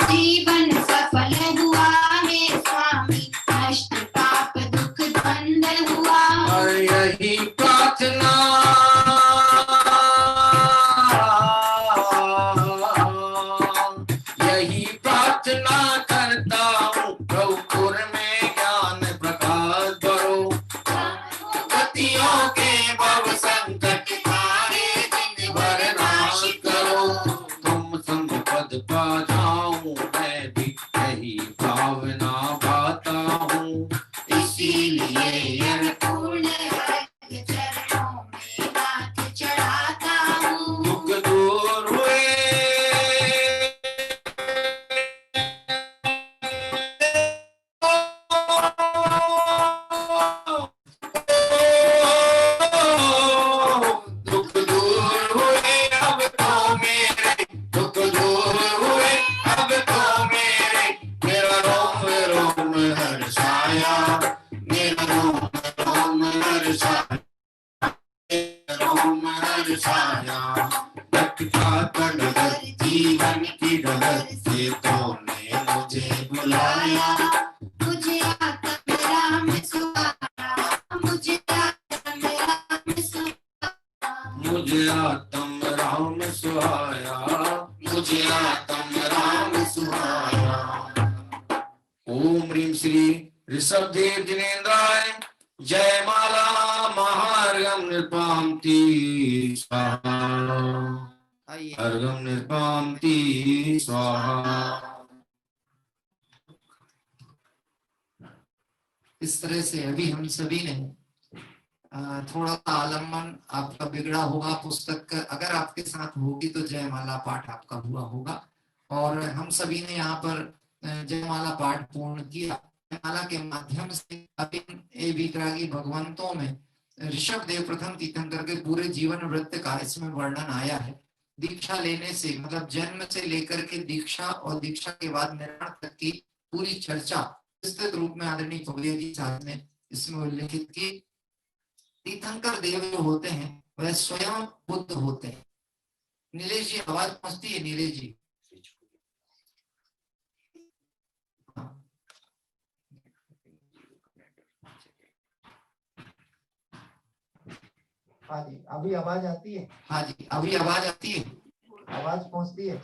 जीवन सफल हुआ है स्वामी, नष्ट पाप दुख बंद हुआ। और यही प्रार्थना करता हूँ, प्रभुपुर में ज्ञान प्रकाश भरो, गतियों के भव संकट तारे दिन भर नाश करो, तुम संपद पा जाऊं, मैं भी यही भावना पाता हूँ, इसीलिए यह पूर्ण भक्त चरणों में हाथ चढ़ाता हूँ। दुख दूर हुए दुख दूर हुए अब तो मेरे, दुख दूर हुए अब तो मेरा रोम रोम हर्षाया, मेरा रोम हर्षाया, रोम हर्षाया। भक्तिका डगर जीवन की डगर से तूने मुझे बुलाया, मुझे आत्म राम सुहाया, मुझे आत्म राम सुहाया, मुझे आत्म राम सुहाया, मुझे आत्म राम सुहाया। ओम ह्रीं श्री ऋषभदेव जिनेन्द्राय जय माला महार्घम नृपांति स्वाहा, आइए अर्घम नृपांति स्वाहा। इस तरह से अभी हम सभी ने थोड़ा सा आलम्बन आपका बिगड़ा होगा पुस्तक का, अगर आपके साथ होगी तो जयमाला पाठ आपका हुआ होगा। और हम सभी ने यहाँ पर जयमाला पाठ पूर्ण किया। जयमाला के माध्यम से अभी ए विक्रागी भगवंतों में ऋषभ देव प्रथम तीर्थंकर के पूरे जीवन वृत्त का इसमें वर्णन आया है। दीक्षा लेने से मतलब जन्म से लेकर के दीक्षा और दीक्षा के बाद निर्वाण तक की पूरी चर्चा विस्तृत रूप में आदरणीय पवैया जी साहब ने इसमें उल्लेखित की। तीर्थंकर देव जो होते हैं वह स्वयं बुद्ध होते हैं। नीलेश जी आवाज पहुंचती है? नीलेश जी हाँ जी अभी आवाज आती है? हाँ जी अभी आवाज आती है? आवाज पहुंचती है?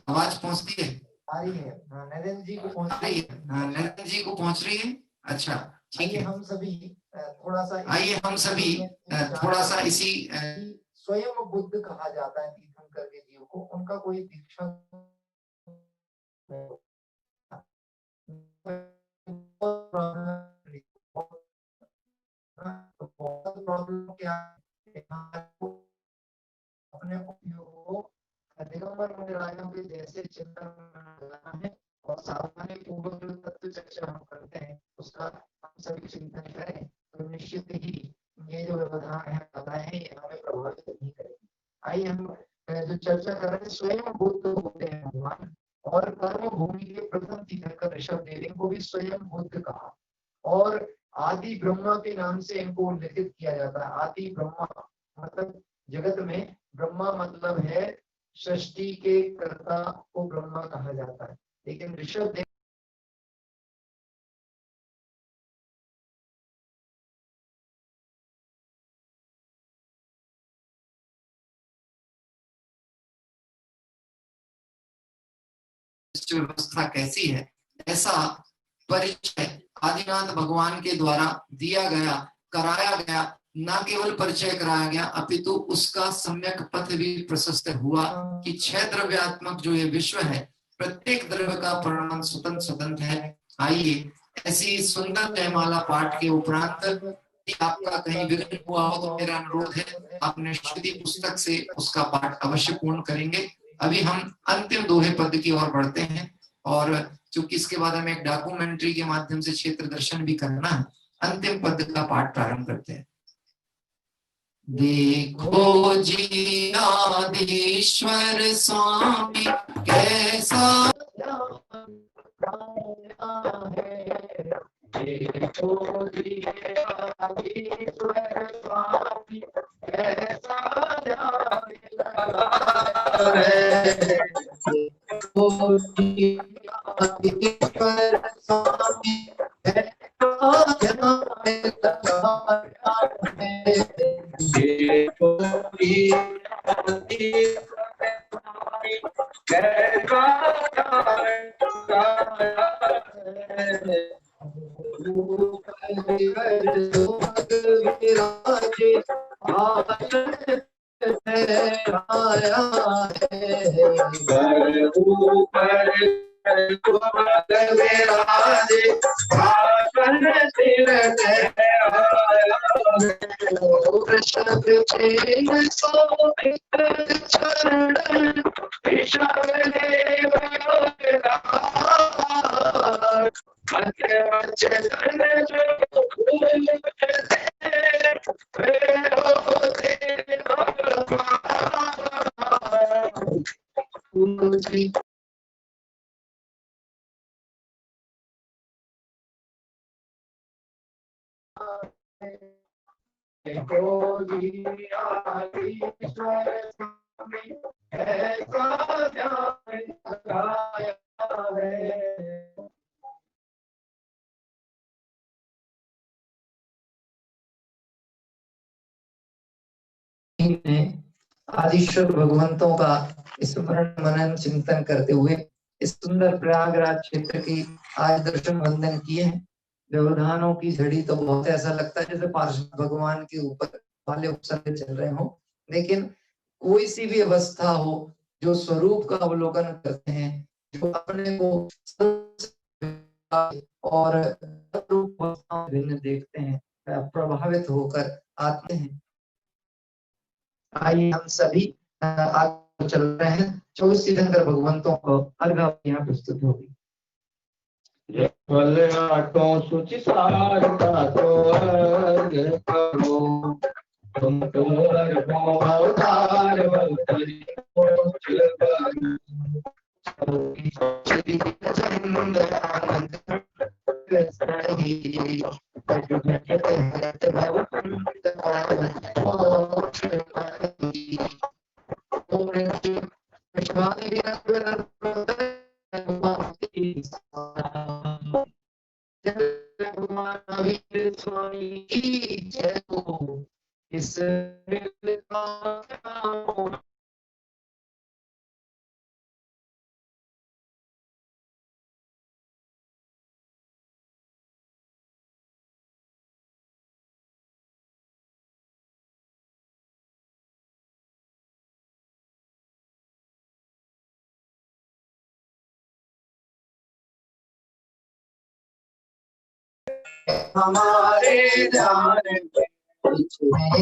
आवाज पहुंचती है? आ रही है? हाँ नरेंद्र जी को पहुंच रही है? हाँ नरेंद्र जी को पहुंच रही है। अच्छा ठीक है। हम सभी थोड़ा सा आइए हम सभी थोड़ा सा इसी स्वयं बुद्ध कहा जाता है तीर्थंकर के जीव को। उनका कोई दीक्षा प्रॉब्लम क्या अपने उपयोग को दिगंबर मंडलायों के जैसे चिंतन है और सावधानी पूर्वक तत्व चर्चा हम करते हैं उसका हम सभी चिंतन करें तो निश्चित ही ये जो व्यवधान है बाधाएं हैं ये हमें प्रभावित नहीं करेगी। आइए हम जो चर्चा कर रहे हैं स्वयं बुद्ध होते हैं भगवान और कर्म भूमि के प्रथम तीर्थंकर ऋषभ देव इनको भी स्वयं बुद्ध कहा और आदि ब्रह्मा के नाम से इनको उल्लेखित किया जाता है। आदि ब्रह्मा मतलब जगत में ब्रह्मा मतलब है सृष्टि के कर्ता को ब्रह्मा कहा जाता है। लेकिन ऋषभ देव व्यवस्था कैसी है ऐसा परिचय आदिनाथ भगवान के द्वारा दिया गया कराया गया। न केवल परिचय कराया गया अपितु उसका सम्यक पथ भी प्रशस्त हुआ कि 6 द्रव्यात्मक जो ये विश्व है प्रत्येक द्रव्य का परिणाम स्वतंत्र स्वतंत्र है। आइए ऐसी सुंदर जयमाला पाठ के उपरांत आपका कहीं विघ्न हुआ हो तो मेरा अनुरोध है आपने श्रुति पुस्तक से उसका पाठ अवश्य पूर्ण करेंगे। अभी हम अंतिम दोहे पद की ओर बढ़ते हैं और चूंकि इसके बाद हमें एक डॉक्यूमेंट्री के माध्यम से क्षेत्र दर्शन भी करना है। अंतिम पद का पाठ प्रारंभ करते हैं। देखो जी आदिश्वर स्वामी कैसा देखो जी आदिश्वर स्वामी कैसा है। आदिश्वर भगवंतों का स्मरण मनन चिंतन करते हुए इस सुंदर प्रयागराज क्षेत्र की आज दर्शन वंदन किए हैं। व्यवधानों की झड़ी तो बहुत ऐसा लगता है जैसे पार्षद भगवान के ऊपर वाले उपसर्ग चल रहे हो, लेकिन कोई सी भी अवस्था हो जो स्वरूप का अवलोकन करते हैं, जो अपने को और भिन्न देखते हैं, प्रभावित होकर आते हैं। आइए हम सभी आगे चल रहे हैं। 24 तीर्थंकर भगवंतों को अर्घा यहाँ प्रस्तुत होगी। सूचि सार का तो अर्घ करो, तुम तो अर्घो अवतार अवतरी हमारे ध्यान में,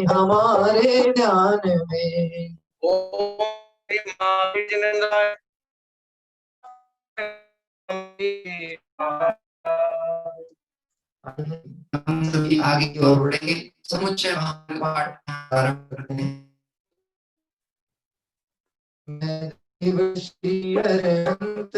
हमारे ध्यान में हम सभी आगे की ओर बढ़ेंगे। समुच्चय महापाठ आरंभ करते हैं। मैं श्री अनंत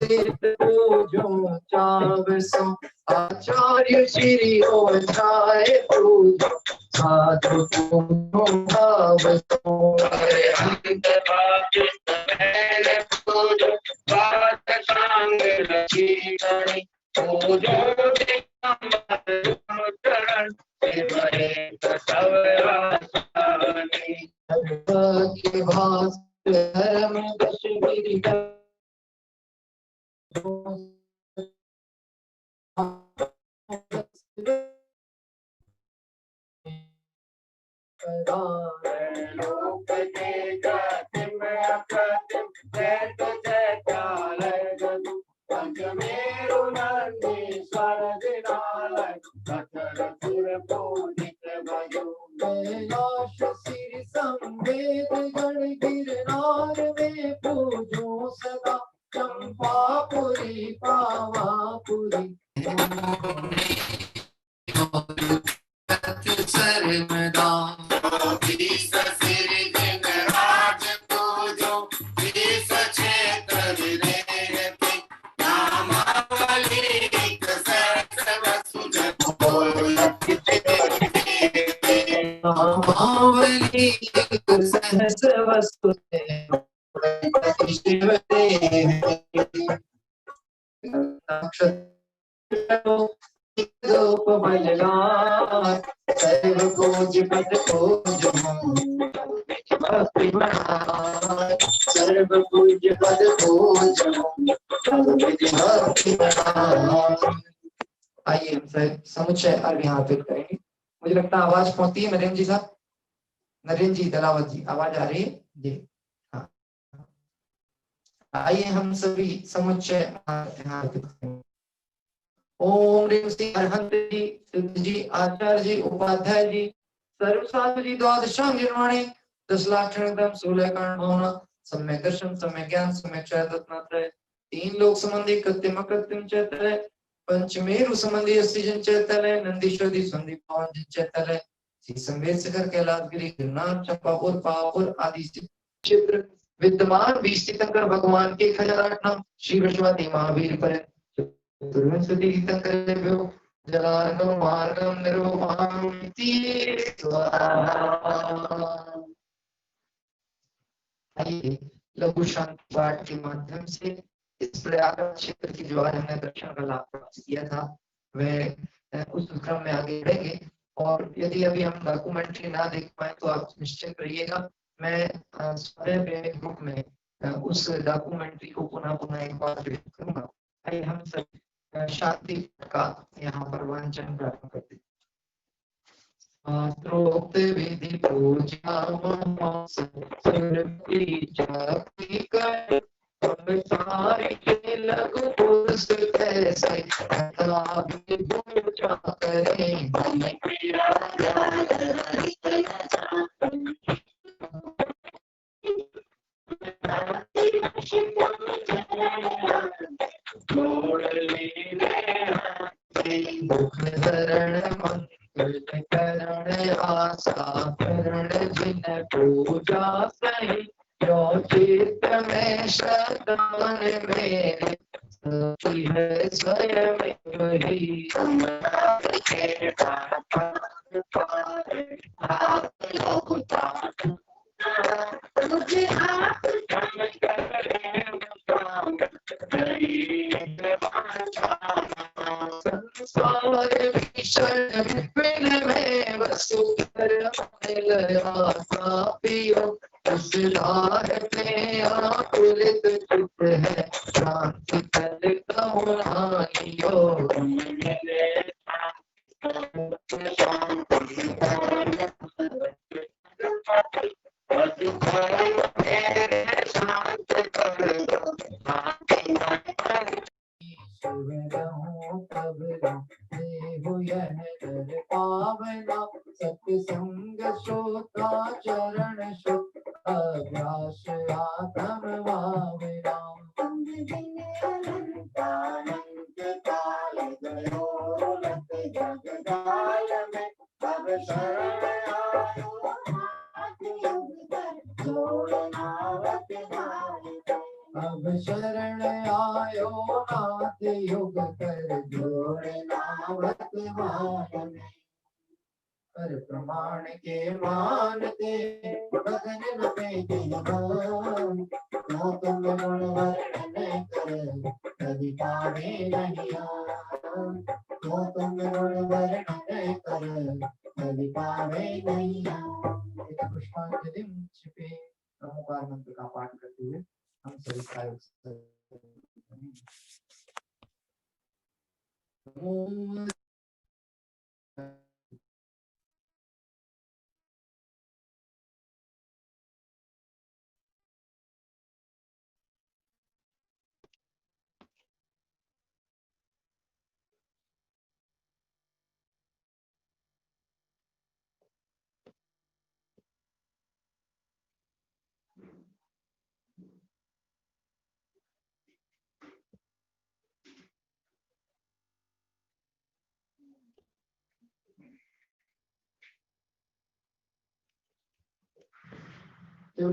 पूजो चावसो आचार्य श्री हो जाए पूजो साधु पूजो चावसो अंत बाजु मैंने पूजो बात सांग रखी करी पूजो चरण शिवरे सब आसानी के भास धर्म दशगिरी में पूजो सदा चंपापुरी पावापुरी सहस वस्तु शिव रूप बलवान सर्व पूज पद पूज भक्ति महान सर्व पूज पद पूज भक्ति महान। आइए हम समुच्चय अर्घ यहाँ पे करेंगे। मुझे लगता है आवाज पहुंचती है नरेंद्र जी साहब, नरेंद्र जी, दलावत जी, आवाज आ रही है जी? हाँ, आइए हम सभी समुच्चय यहाँ पे करेंगे। ओम ह्रीं श्री अरहंत जी, सिद्ध जी, आचार्य जी, उपाध्याय जी, सर्व साधु जी, द्वादशांग निर्वाणे 10 लाख क्षणक्रम 16 कारण भावना सम्यक दर्शन सम्यक ज्ञान सम्यक चैतन्य 3 लोक संबंधी कृत्रिम कृत्रिम चैतन्य पंचमेरु संबंधी अस्थिजन चैतन्य नंदीश्वरी संदीप पावन चैतन्य श्री संवेद शिखर कैलाशगिरी गिरनार चंपापुर पावापुर आदि क्षेत्र विद्यमान 20 तीर्थंकर भगवान के खजाना श्री विश्वती महावीर पर तुर्वंशति तीर्थंकर जलार्गम मार्गम निर्वाणति आइए लघु शांति पाठ के माध्यम से इस प्रयागराज क्षेत्र की जो आज हमने दर्शन का लाभ प्राप्त किया था वह उस क्रम में आगे बढ़ेंगे। और यदि अभी हम डॉक्यूमेंट्री ना देख पाए तो आप निश्चित रहिएगा, मैं स्वयं ग्रुप में उस डॉक्यूमेंट्री को पुनः पुनः एक बार करूंगा। आइए हम सब शांति का यहाँ पर वांचन प्रारंभ करते हैं। शास्त्रोक्त विधि पूजा लघु पुरुष कैसे पूजा करें करण आशा करण जिन पूजा सही जो चित्त में शतान मेरे है स्वयं वही मुझे आप संसार भीषण में वसु पियो उस में आकुलित चित्त है शांति करता पावना सत्संग श्रोता चरण शुभ अभ्यास आत्म भावना काल गयो जगदाल में अब शरण अब शरण आयो नाथ युग कर जोड़नावत मान पर प्रमाण के मानते बदन न पे तो तुम गुण वर्णन कर कभी पावे नहीं तो तुम गुण वर्णन कर कभी पावे नहीं। पुष्पांजलि छिपे ओंकार मंत्र का पाठ करते हुए हम सभी कार्य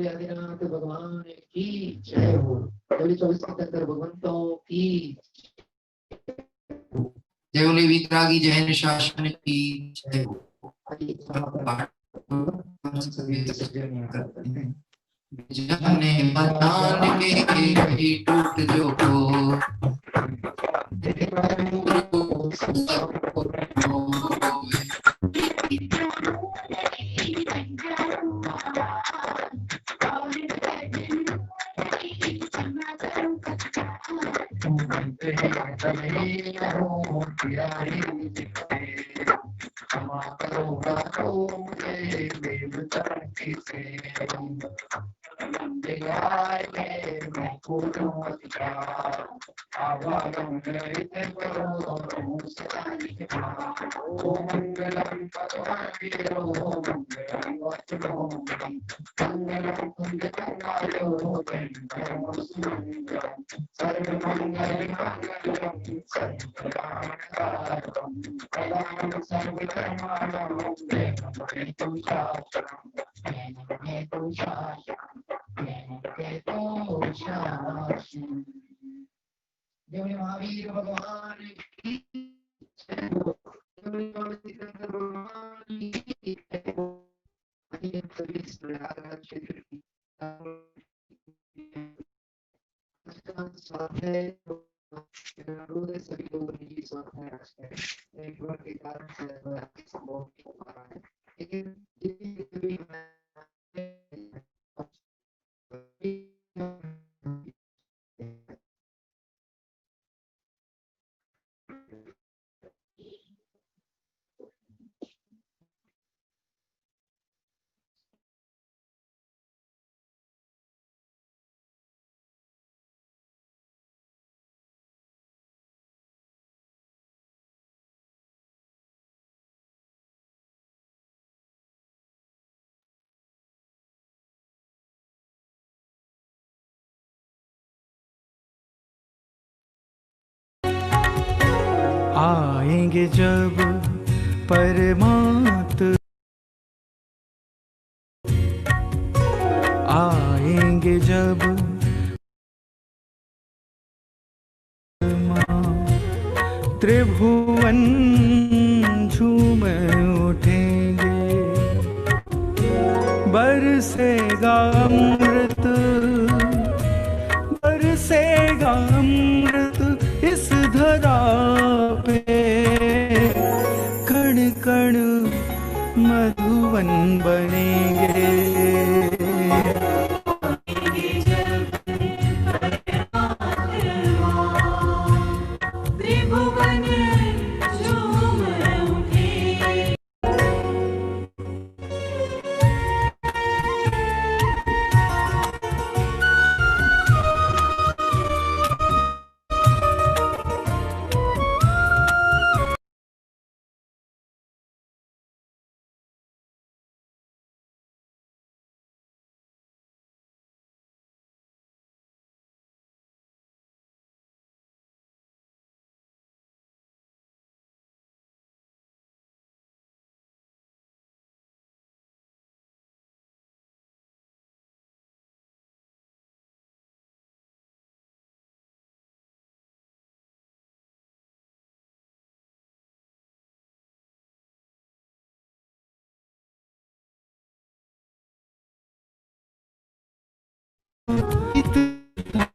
आदिनाथ भगवान की जय हो। 24 तीर्थंकर भगवंतों की जय हो। वितरागी जैन शासन की जय हो। हम सभी सजन करते हैं। जाने मचान में कहीं टूट जो हो, महावीर भगवान की क्षेत्र की सभी लोग निजी स्वार्थ में रखते हैं, एक बार के कारण से संभव नहीं हो पा रहा है, लेकिन आएंगे जब परमात्मा, आएंगे जब त्रिभुवन झूम उठेंगे, बरसेगा अमृत, बरसेगा अमृत इस धरा पे, कण कण मधुवन बनेंगे।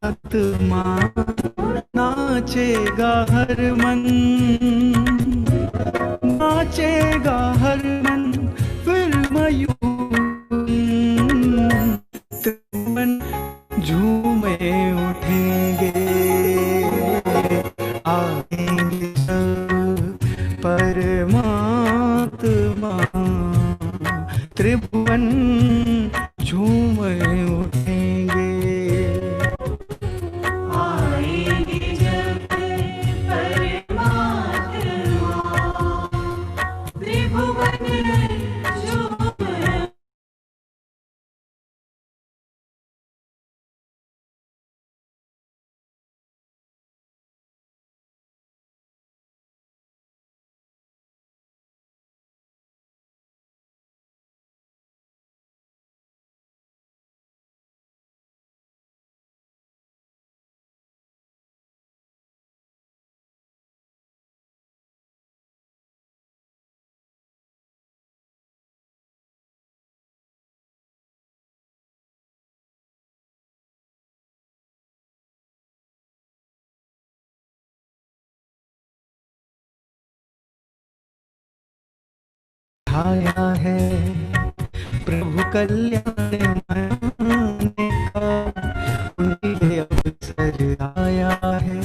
आत्मा नाचेगा हर मन, नाचेगा हर मन, फिर मयूर मन झूमे उठेंगे। आएंगे सब परमात्मा, त्रिभुवन झूम उठेंगे। छाया है प्रभु कल्याण मनाने का, उन्हीं अवसर आया है,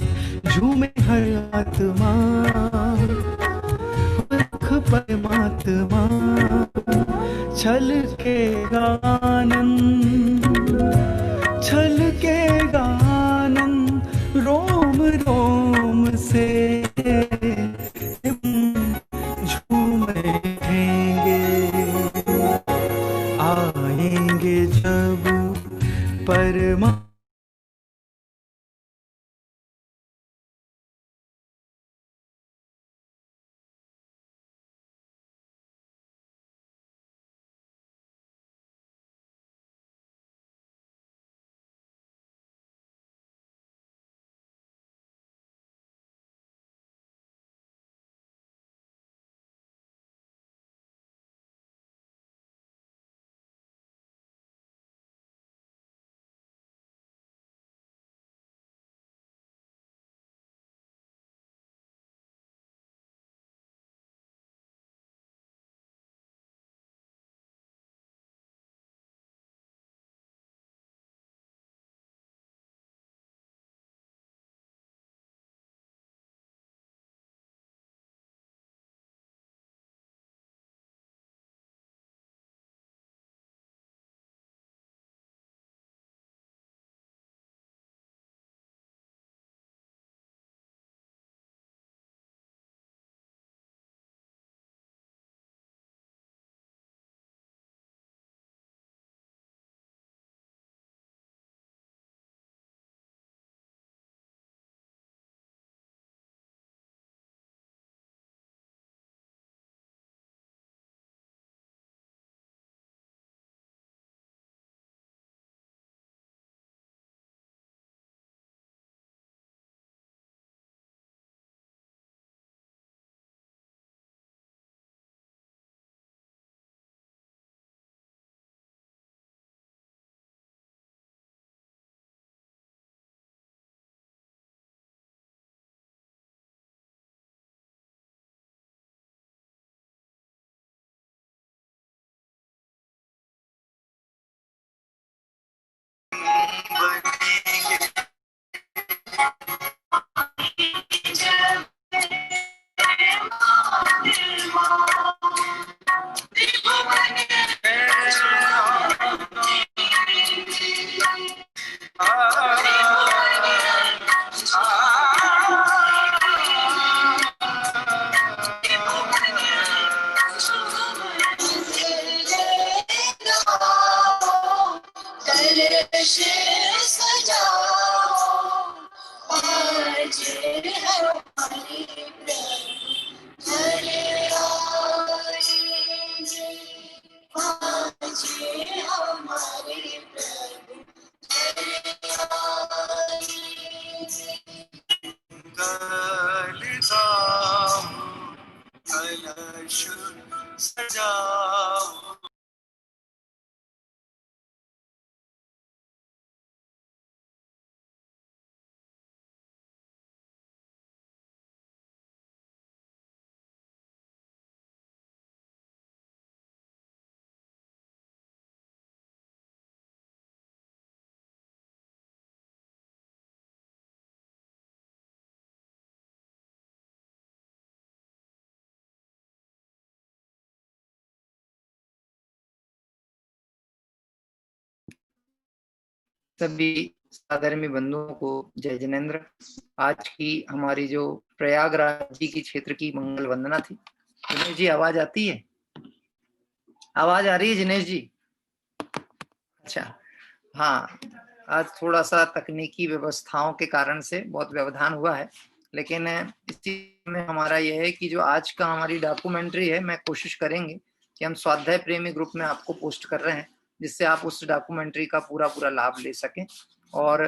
झूमे हर आत्मा, परमात्मा छलकेगा आनंद, छलकेगा आनंद रोम रोम से, झूम उठेंगे आएंगे जब परमा। सभी साधर्मी बंधुओं को जय जिनेन्द्र। आज की हमारी जो प्रयागराज जी की क्षेत्र की मंगल वंदना थी। जिनेश जी आवाज आती है? आवाज आ रही है जिनेश जी? अच्छा, हाँ, आज थोड़ा सा तकनीकी व्यवस्थाओं के कारण से बहुत व्यवधान हुआ है, लेकिन इसी में हमारा यह है कि जो आज का हमारी डॉक्यूमेंट्री है, मैं कोशिश करेंगे कि हम स्वाध्याय प्रेमी ग्रुप में आपको पोस्ट कर रहे हैं, जिससे आप उस डॉक्यूमेंट्री का पूरा लाभ ले सकें। और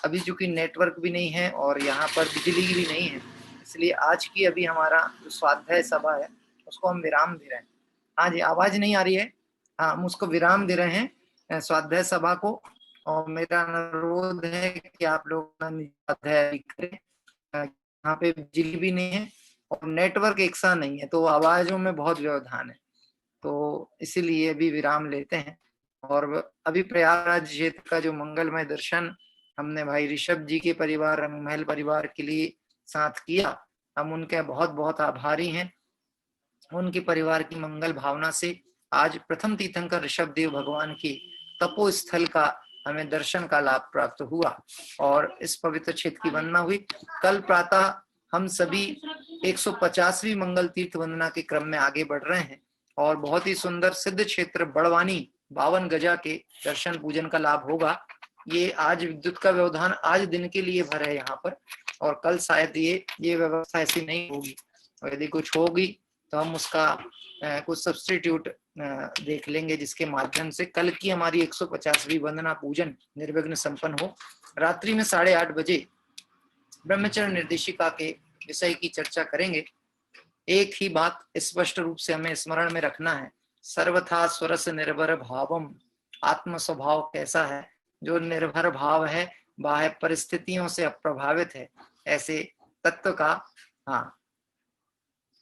अभी चूंकि नेटवर्क भी नहीं है और यहाँ पर बिजली भी नहीं है, इसलिए आज की अभी हमारा जो स्वाध्याय सभा है उसको हम विराम दे रहे हैं। हाँ जी, आवाज नहीं आ रही है? हाँ, हम उसको विराम दे रहे हैं स्वाध्याय सभा को। और मेरा अनुरोध है कि आप लोग स्वाध्याय करें। यहाँ पे बिजली भी नहीं है और नेटवर्क एक सा नहीं है, तो आवाजों में बहुत व्यवधान है। तो इसीलिए अभी विराम लेते हैं। और अभी प्रयागराज क्षेत्र का जो मंगलमय दर्शन हमने भाई ऋषभ जी के परिवार, रंग महल परिवार के लिए साथ किया, हम उनके बहुत बहुत आभारी हैं। उनके परिवार की मंगल भावना से आज प्रथम तीर्थंकर ऋषभ देव भगवान की तपो स्थल का हमें दर्शन का लाभ प्राप्त हुआ और इस पवित्र क्षेत्र की वंदना हुई। कल प्रातः हम सभी 150वीं मंगल तीर्थ वंदना के क्रम में आगे बढ़ रहे हैं और बहुत ही सुंदर सिद्ध क्षेत्र बड़वानी 52 गजा के दर्शन पूजन का लाभ होगा। ये आज विद्युत का व्यवधान आज दिन के लिए भर है यहाँ पर, और कल शायद ये व्यवस्था ऐसी नहीं होगी, और यदि कुछ होगी तो हम उसका कुछ सब्स्टिट्यूट देख लेंगे, जिसके माध्यम से कल की हमारी 150वीं वंदना पूजन निर्विघ्न संपन्न हो। रात्रि में 8:30 बजे ब्रह्मचर्य निर्देशिका के विषय की चर्चा करेंगे। एक ही बात स्पष्ट रूप से हमें स्मरण में रखना है, सर्वथा स्वरस निर्भर भावम। आत्म स्वभाव कैसा है? जो निर्भर भाव है, बाह्य परिस्थितियों से अप्रभावित है, ऐसे तत्व का। हाँ,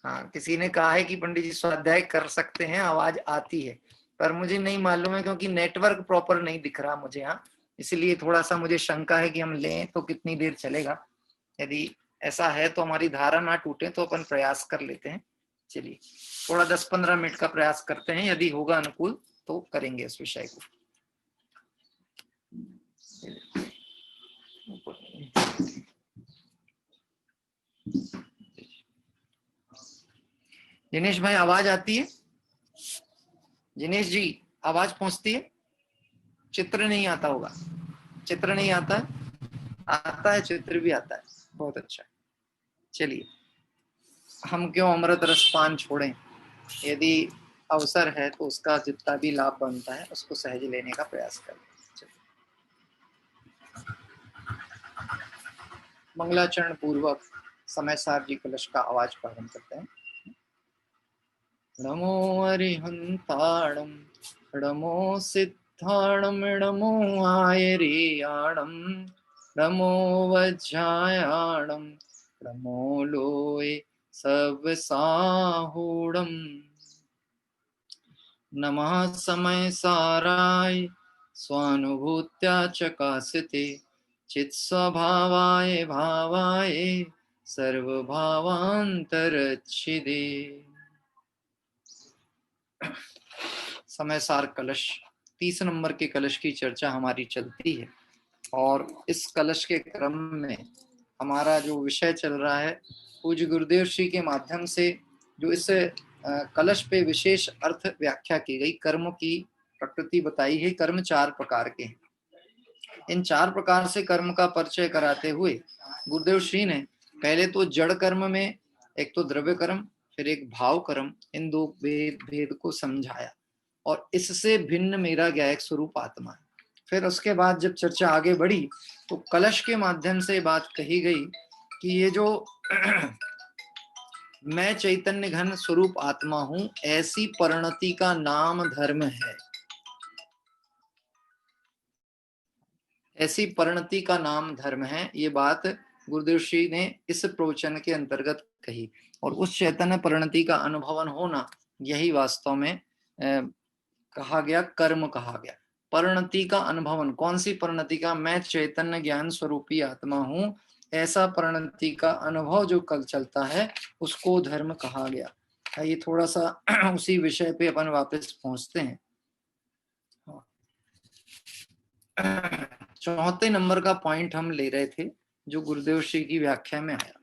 किसी ने कहा है कि पंडित जी स्वाध्याय कर सकते हैं, आवाज आती है, पर मुझे नहीं मालूम है क्योंकि नेटवर्क प्रॉपर नहीं दिख रहा मुझे यहाँ, इसलिए थोड़ा सा मुझे शंका है कि हम लें तो कितनी देर चलेगा। यदि ऐसा है तो हमारी धारा ना टूटे तो अपन प्रयास कर लेते हैं। चलिए थोड़ा 10-15 मिनट का प्रयास करते हैं, यदि होगा अनुकूल तो करेंगे इस विषय को। दिनेश भाई आवाज आती है? दिनेश जी आवाज पहुंचती है? चित्र नहीं आता होगा? चित्र नहीं आता है? आता है, चित्र भी आता है, बहुत अच्छा। चलिए हम क्यों अमृत रसपान छोड़ें, यदि अवसर है तो उसका जितना भी लाभ बनता है उसको सहज लेने का प्रयास करें। मंगलाचरण पूर्वक समय सार जी कलश का आवाज प्रारंभ करते हैं। नमो अरिहंताणम नमो सिद्धाणम नमो आयरियाणम नमो वज्रायाणम नमो लोय सब साहूणम नमः समय साराय स्वानुभूत्या चकासिते चित् स्वभावाय भावाय सर्वभावांतरच्छिदे। समय सार कलश 30 नंबर के कलश की चर्चा हमारी चलती है, और इस कलश के क्रम में हमारा जो विषय चल रहा है, पूज्य गुरुदेव श्री के माध्यम से जो इस कलश पे विशेष अर्थ व्याख्या की गई, कर्म की प्रकृति बताई है। कर्म 4 प्रकार के हैं। इन 4 प्रकार से कर्म का परिचय कराते हुए गुरुदेव श्री ने पहले तो जड़ कर्म में एक तो द्रव्य कर्म, फिर एक भाव कर्म, इन 2 भेद को समझाया, और इससे भिन्न मेरा ज्ञायक स्वरूप आत्मा है। फिर उसके बाद जब चर्चा आगे बढ़ी तो कलश के माध्यम से बात कही गई कि ये जो मैं चैतन्य घन स्वरूप आत्मा हूं, ऐसी परिणति का नाम धर्म है। ऐसी परिणति का नाम धर्म है, ये बात गुरुदेव श्री ने इस प्रवचन के अंतर्गत कही, और उस चैतन्य परिणति का अनुभवन होना यही वास्तव में कहा गया, कर्म कहा गया। परिणति का अनुभवन, कौन सी परिणति का? मैं चैतन्य ज्ञान स्वरूपी आत्मा हूं, ऐसा परिणति का अनुभव जो कल चलता है उसको धर्म कहा गया। ये थोड़ा सा उसी विषय पे अपन वापस पहुंचते हैं। 34 नंबर का पॉइंट हम ले रहे थे जो गुरुदेव श्री की व्याख्या में आया।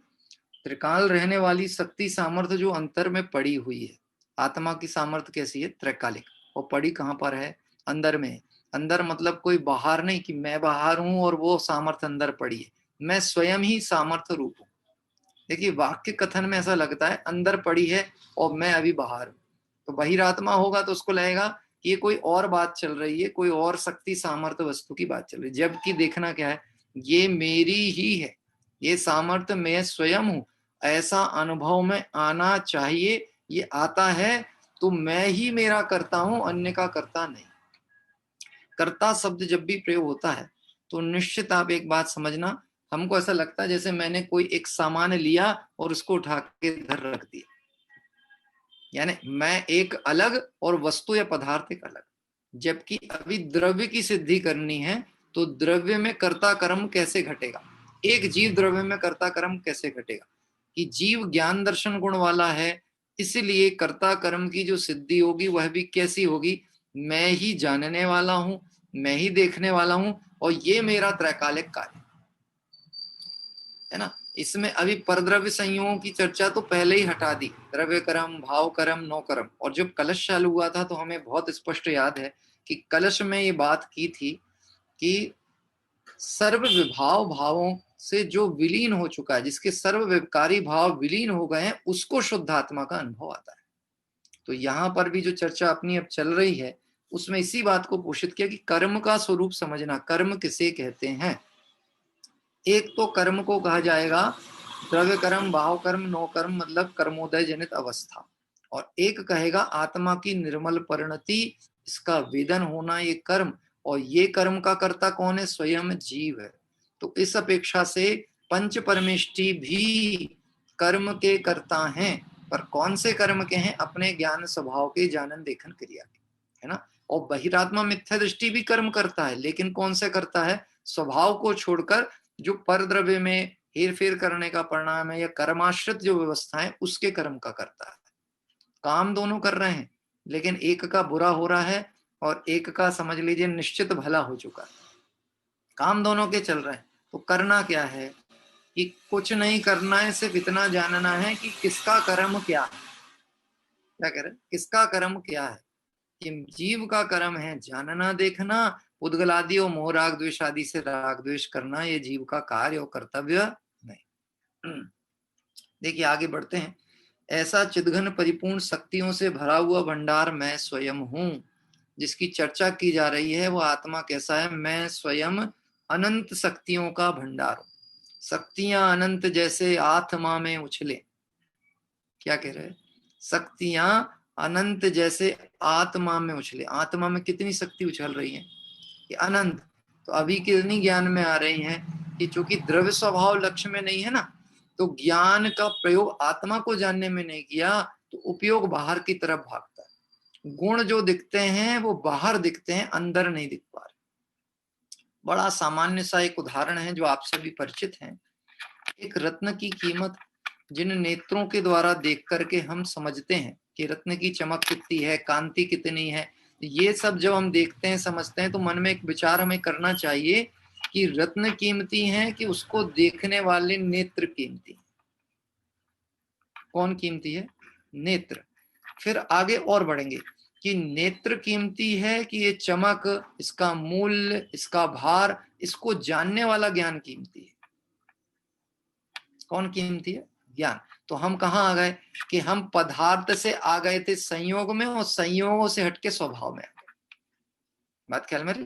त्रिकाल रहने वाली शक्ति सामर्थ्य जो अंतर में पड़ी हुई है, आत्मा की सामर्थ्य कैसी है? त्रैकालिक। और पड़ी कहाँ पर है? अंदर में। अंदर मतलब कोई बाहर नहीं कि मैं बाहर हूं और वो सामर्थ्य अंदर पड़ी है, मैं स्वयं ही सामर्थ्य रूप हूं। देखिए वाक्य कथन में ऐसा लगता है अंदर पड़ी है और मैं अभी बाहर हूं, तो बहिरात्मा होगा तो उसको लगेगा ये कोई और बात चल रही है, कोई और शक्ति सामर्थ्य वस्तु की बात चल रही है, जबकि देखना क्या है, ये मेरी ही है, ये सामर्थ्य मैं स्वयं हूं, ऐसा अनुभव में आना चाहिए। ये आता है तो मैं ही मेरा करता हूं, अन्य का करता नहीं। कर्ता शब्द जब भी प्रयोग होता है तो निश्चित आप एक बात समझना, हमको ऐसा लगता है जैसे मैंने कोई एक सामान लिया और उसको उठा के इधर रख दिया, यानी मैं एक अलग और वस्तु या पदार्थ एक अलग। जबकि अभी द्रव्य की सिद्धि करनी है तो द्रव्य में कर्ता कर्म कैसे घटेगा, एक जीव द्रव्य में कर्ता कर्म कैसे घटेगा, कि जीव ज्ञान दर्शन गुण वाला है, इसलिए कर्ता कर्म की जो सिद्धि होगी वह भी कैसी होगी, मैं ही जानने वाला हूं, मैं ही देखने वाला हूं, और ये मेरा त्रैकालिक कार्य है ना। इसमें अभी परद्रव्य संयोगों की चर्चा तो पहले ही हटा दी, द्रव्य कर्म, भाव कर्म, नो कर्म। और जब कलश चालू हुआ था तो हमें बहुत स्पष्ट याद है कि कलश में ये बात की थी कि सर्व विभाव भावों से जो विलीन हो चुका है, जिसके सर्व विकारी भाव विलीन हो गए हैं, उसको शुद्ध आत्मा का अनुभव आता है। तो यहाँ पर भी जो चर्चा अपनी अब चल रही है उसमें इसी बात को पोषित किया कि कर्म का स्वरूप समझना, कर्म किसे कहते हैं। एक तो कर्म को कहा जाएगा द्रव्य कर्म, भाव कर्म, नो कर्म, मतलब कर्मोदय जनित अवस्था, और एक कहेगा आत्मा की निर्मल परिणति, इसका वेदन होना, ये कर्म। और ये कर्म का कर्ता कौन है, स्वयं जीव है। तो इस अपेक्षा से पंच परमेष्टि भी कर्म के कर्ता हैं, पर कौन से कर्म के हैं, अपने ज्ञान स्वभाव के जानन देखन क्रिया के, है ना। और बहिरात्मा मिथ्या दृष्टि भी कर्म करता है, लेकिन कौन से करता है, स्वभाव को छोड़कर जो पर द्रव्य में हेर फेर करने का परिणाम है या कर्माश्रित जो व्यवस्था है उसके कर्म का करता है। काम दोनों कर रहे हैं, लेकिन एक का बुरा हो रहा है और एक का समझ लीजिए निश्चित भला हो चुका है। काम दोनों के चल रहे हैं, तो करना क्या है कि कुछ नहीं करना है, सिर्फ इतना जानना है कि किसका कर्म क्या है। क्या कह रहे, किसका कर्म क्या है, कि जीव का कर्म है जानना देखना, उद्गल आदि और मोह राग द्वेष आदि से राग द्वेष करना, ये जीव का कार्य और कर्तव्य नहीं। देखिए आगे बढ़ते हैं। ऐसा चिदघन परिपूर्ण शक्तियों से भरा हुआ भंडार मैं स्वयं हूं, जिसकी चर्चा की जा रही है वो आत्मा कैसा है, मैं स्वयं अनंत शक्तियों का भंडार हूं। शक्तियां अनंत जैसे आत्मा में उछले, क्या कह रहे हैं, शक्तियां अनंत जैसे आत्मा में उछले। आत्मा में कितनी शक्ति उछल रही है, कि अनंत। तो अभी कितनी ज्ञान में आ रही है कि चूंकि द्रव्य स्वभाव लक्ष्य में नहीं है ना, तो ज्ञान का प्रयोग आत्मा को जानने में नहीं किया, तो उपयोग बाहर की तरफ भागता है। गुण जो दिखते हैं वो बाहर दिखते हैं, अंदर नहीं दिख पा रहे। बड़ा सामान्य सा एक उदाहरण है जो आप सभी परिचित हैं। एक रत्न की कीमत जिन नेत्रों के द्वारा देख करके हम समझते हैं कि रत्न की चमक कितनी है, कांति कितनी है, ये सब जब हम देखते हैं समझते हैं, तो मन में एक विचार हमें करना चाहिए कि रत्न कीमती है कि उसको देखने वाले नेत्र कीमती। कौन कीमती है, नेत्र। फिर आगे और बढ़ेंगे कि नेत्र कीमती है कि ये चमक, इसका मूल्य, इसका भार, इसको जानने वाला ज्ञान कीमती है। कौन कीमती है, ज्ञान। तो हम कहाँ आ गए कि हम पदार्थ से आ गए थे संयोग में, और संयोगों से हटके स्वभाव में आ गए। बात ख्याल में रही,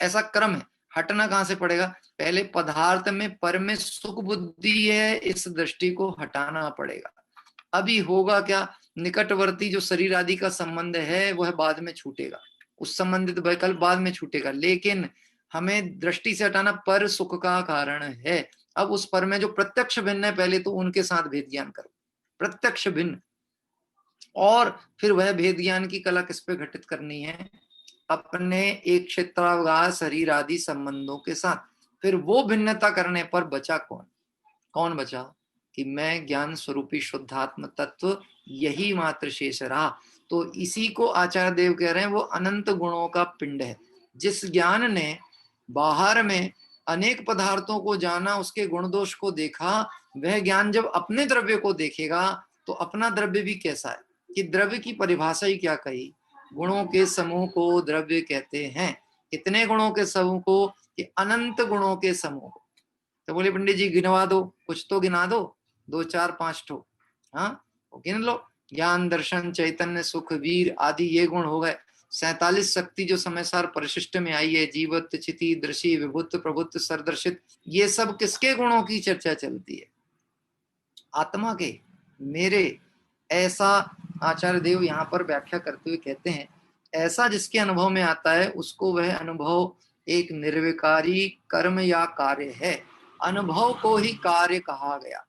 ऐसा क्रम है। हटना कहां से पड़ेगा, पहले पदार्थ में पर में सुख बुद्धि है, इस दृष्टि को हटाना पड़ेगा। अभी होगा क्या, निकटवर्ती जो शरीर आदि का संबंध है वह बाद में छूटेगा, उस संबंधित विकल्प बाद में छूटेगा, लेकिन हमें दृष्टि से हटाना पर सुख का कारण है। अब उस पर में जो प्रत्यक्ष भिन्न है, पहले तो उनके साथ भेद ज्ञान करो, प्रत्यक्ष भिन्न। और फिर वह भेद ज्ञान की कला किस पे घटित करनी है, अपने एक क्षेत्रावकाश शरीर आदि संबंधों के साथ। फिर वो भिन्नता करने पर बचा कौन, कौन बचा, कि मैं ज्ञान स्वरूपी शुद्धात्म तत्व, यही मात्र शेष रहा। तो इसी को आचार्य देव कह रहे हैं वो अनंत गुणों का पिंड है। जिस ज्ञान ने बाहर में अनेक पदार्थों को जाना, उसके गुण दोष को देखा, वह ज्ञान जब अपने द्रव्य को देखेगा तो अपना द्रव्य भी कैसा है, कि द्रव्य की परिभाषा ही क्या कही, गुणों के समूह को द्रव्य कहते हैं। कितने गुणों के समूह को, कि अनंत गुणों के समूह को। तो बोले पंडित जी गिनवा दो, कुछ तो गिना दो, 2 4 5 ठो, हाँ गिन लो। ज्ञान दर्शन चैतन्य सुख वीर आदि ये गुण हो गए। 47 शक्ति जो समय सार परिशिष्ट में आई है, जीवत चिति दृषि विभुत प्रभुत सरदर्शित, ये सब किसके गुणों की चर्चा चलती है, आत्मा के, मेरे। ऐसा आचार्य देव यहाँ पर व्याख्या करते हुए कहते हैं, ऐसा जिसके अनुभव में आता है उसको वह अनुभव एक निर्विकारी कर्म या कार्य है। अनुभव को ही कार्य कहा गया।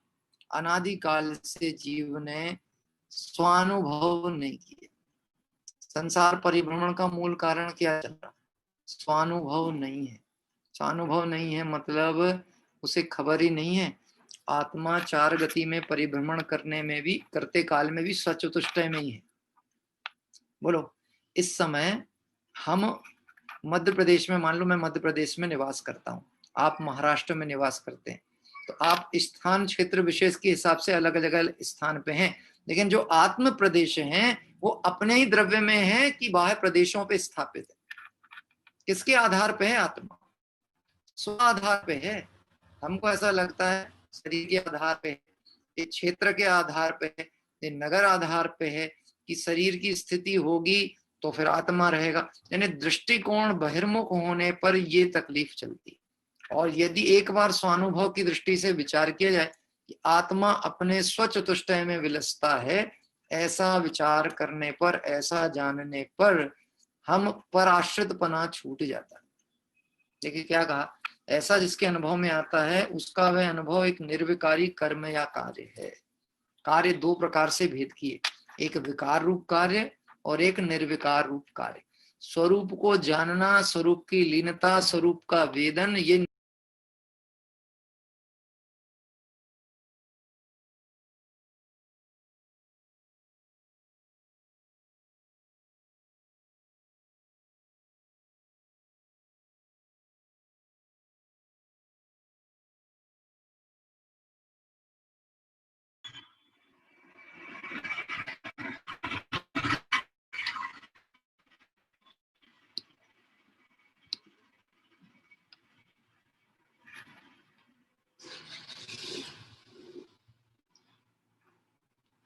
अनादिकाल से जीव ने स्वानुभव नहीं किए। संसार परिभ्रमण का मूल कारण क्या चल रहा है? स्वानुभव नहीं है। स्वानुभव नहीं है मतलब उसे खबर ही नहीं है। आत्मा चार गति में परिभ्रमण करने में भी, करते काल में भी स्वचतुष्टय में ही है। बोलो, इस समय हम मध्य प्रदेश में, मान लो मैं मध्य प्रदेश में निवास करता हूँ, आप महाराष्ट्र में निवास करते हैं, तो आप स्थान क्षेत्र विशेष के हिसाब से अलग अलग स्थान पे हैं, लेकिन जो आत्म प्रदेश हैं वो अपने ही द्रव्य में है कि बाह्य प्रदेशों पे स्थापित है। किसके आधार पे है? आत्मा स्व आधार पे है। हमको ऐसा लगता है शरीर के आधार पे है, ये क्षेत्र के आधार पे है, ये नगर आधार पे है कि शरीर की स्थिति होगी तो फिर आत्मा रहेगा। यानी दृष्टिकोण बहिर्मुख होने पर ये तकलीफ चलती। और यदि एक बार स्वानुभव की दृष्टि से विचार किया जाए कि आत्मा अपने स्वचतुष्टय में विलसता है, ऐसा विचार करने पर, ऐसा जानने पर हम पर आश्रितपना छूट जाता है। देखिए क्या कहा, ऐसा जिसके अनुभव में आता है उसका वह अनुभव एक निर्विकारी कर्म या कार्य है। कार्य दो प्रकार से भेद किए, एक विकार रूप कार्य और एक निर्विकार रूप कार्य। स्वरूप को जानना, स्वरूप की लीनता, स्वरूप का वेदन, ये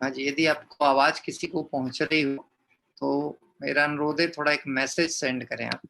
हाँ जी, यदि आपको आवाज किसी को पहुंच रही हो तो मेरा अनुरोध है थोड़ा एक मैसेज सेंड करें आप।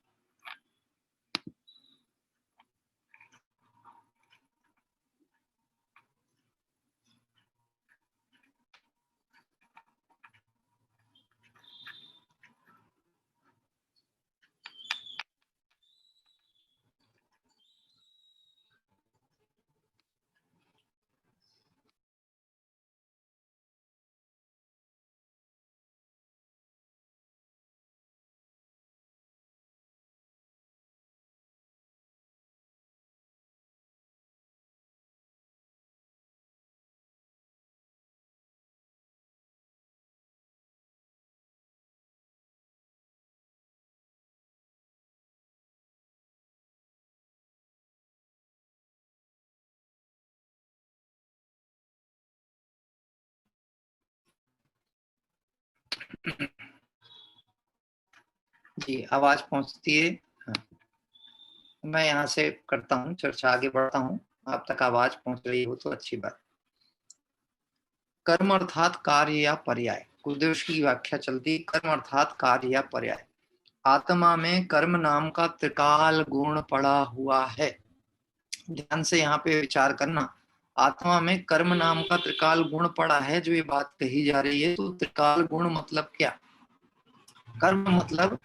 जी, आवाज पहुंचती है? हाँ। मैं यहाँ से करता हूँ, चर्चा आगे बढ़ता हूँ, आप तक आवाज पहुंच रही हो तो अच्छी बात। कर्म अर्थात कार्य या पर्याय, कुलदेव की व्याख्या चलती, कर्म अर्थात कार्य या पर्याय। आत्मा में कर्म नाम का त्रिकाल गुण पड़ा हुआ है। ध्यान से यहाँ पे विचार करना, आत्मा में कर्म नाम का त्रिकाल गुण पड़ा है, जो ये बात कही जा रही है। तो त्रिकाल गुण मतलब क्या? कर्म मतलब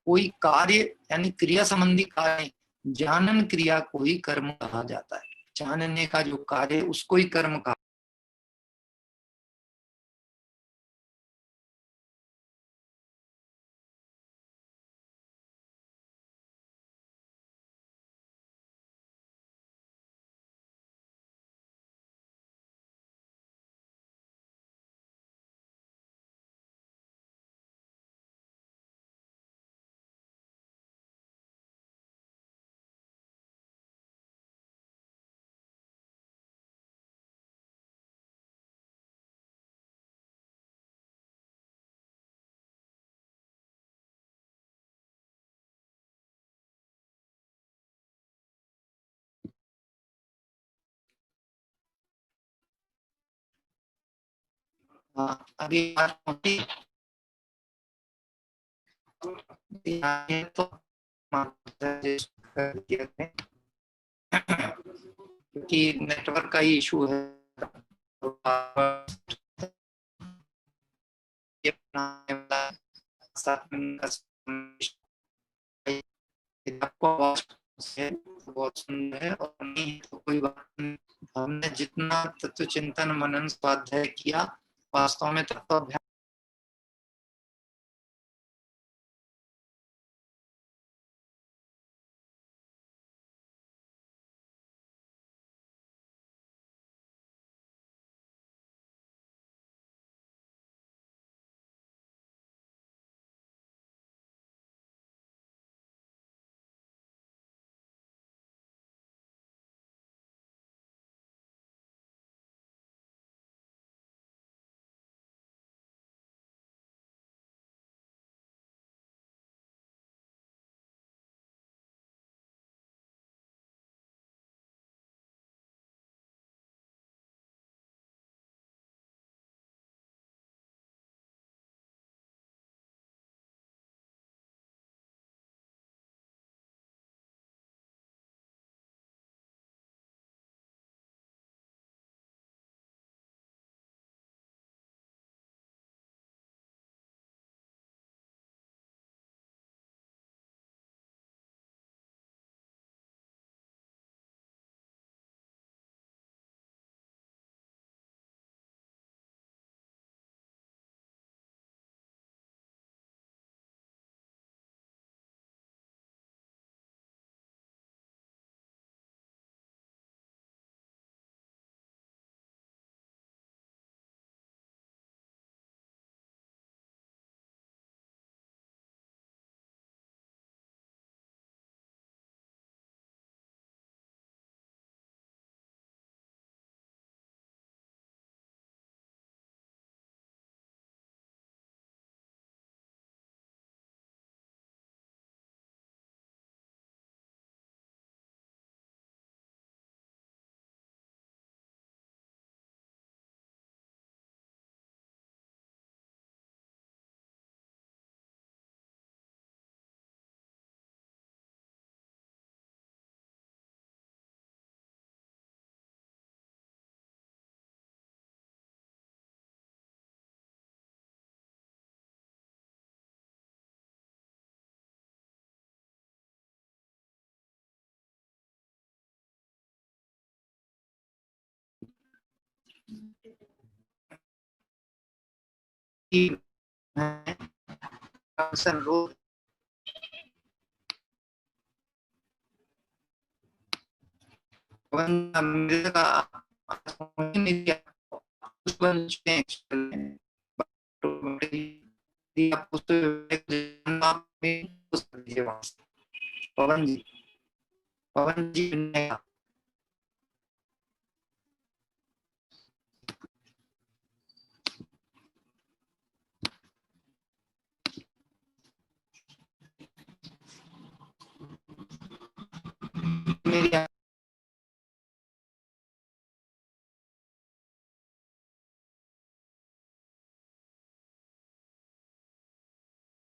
कोई कार्य यानी क्रिया संबंधी कार्य, जानन क्रिया को ही कर्म कहा जाता है। जानने का जो कार्य उसको ही कर्म कहा। हाँ, अभी बात पहुंची तो क्योंकि नेटवर्क का ही इशू है। आपको आवाज बहुत सुंदर है, और नहीं तो कोई बात नहीं। हमने जितना तत्व चिंतन मनन स्वाध्याय किया वास्तव में तत्वाभ्यास की है, रोग अमेरिका का नहीं दिया, उस बन चुके हैं actually। यदि आप उसको जानना में उस दीजिए वहां से। पवन जी ने मेरी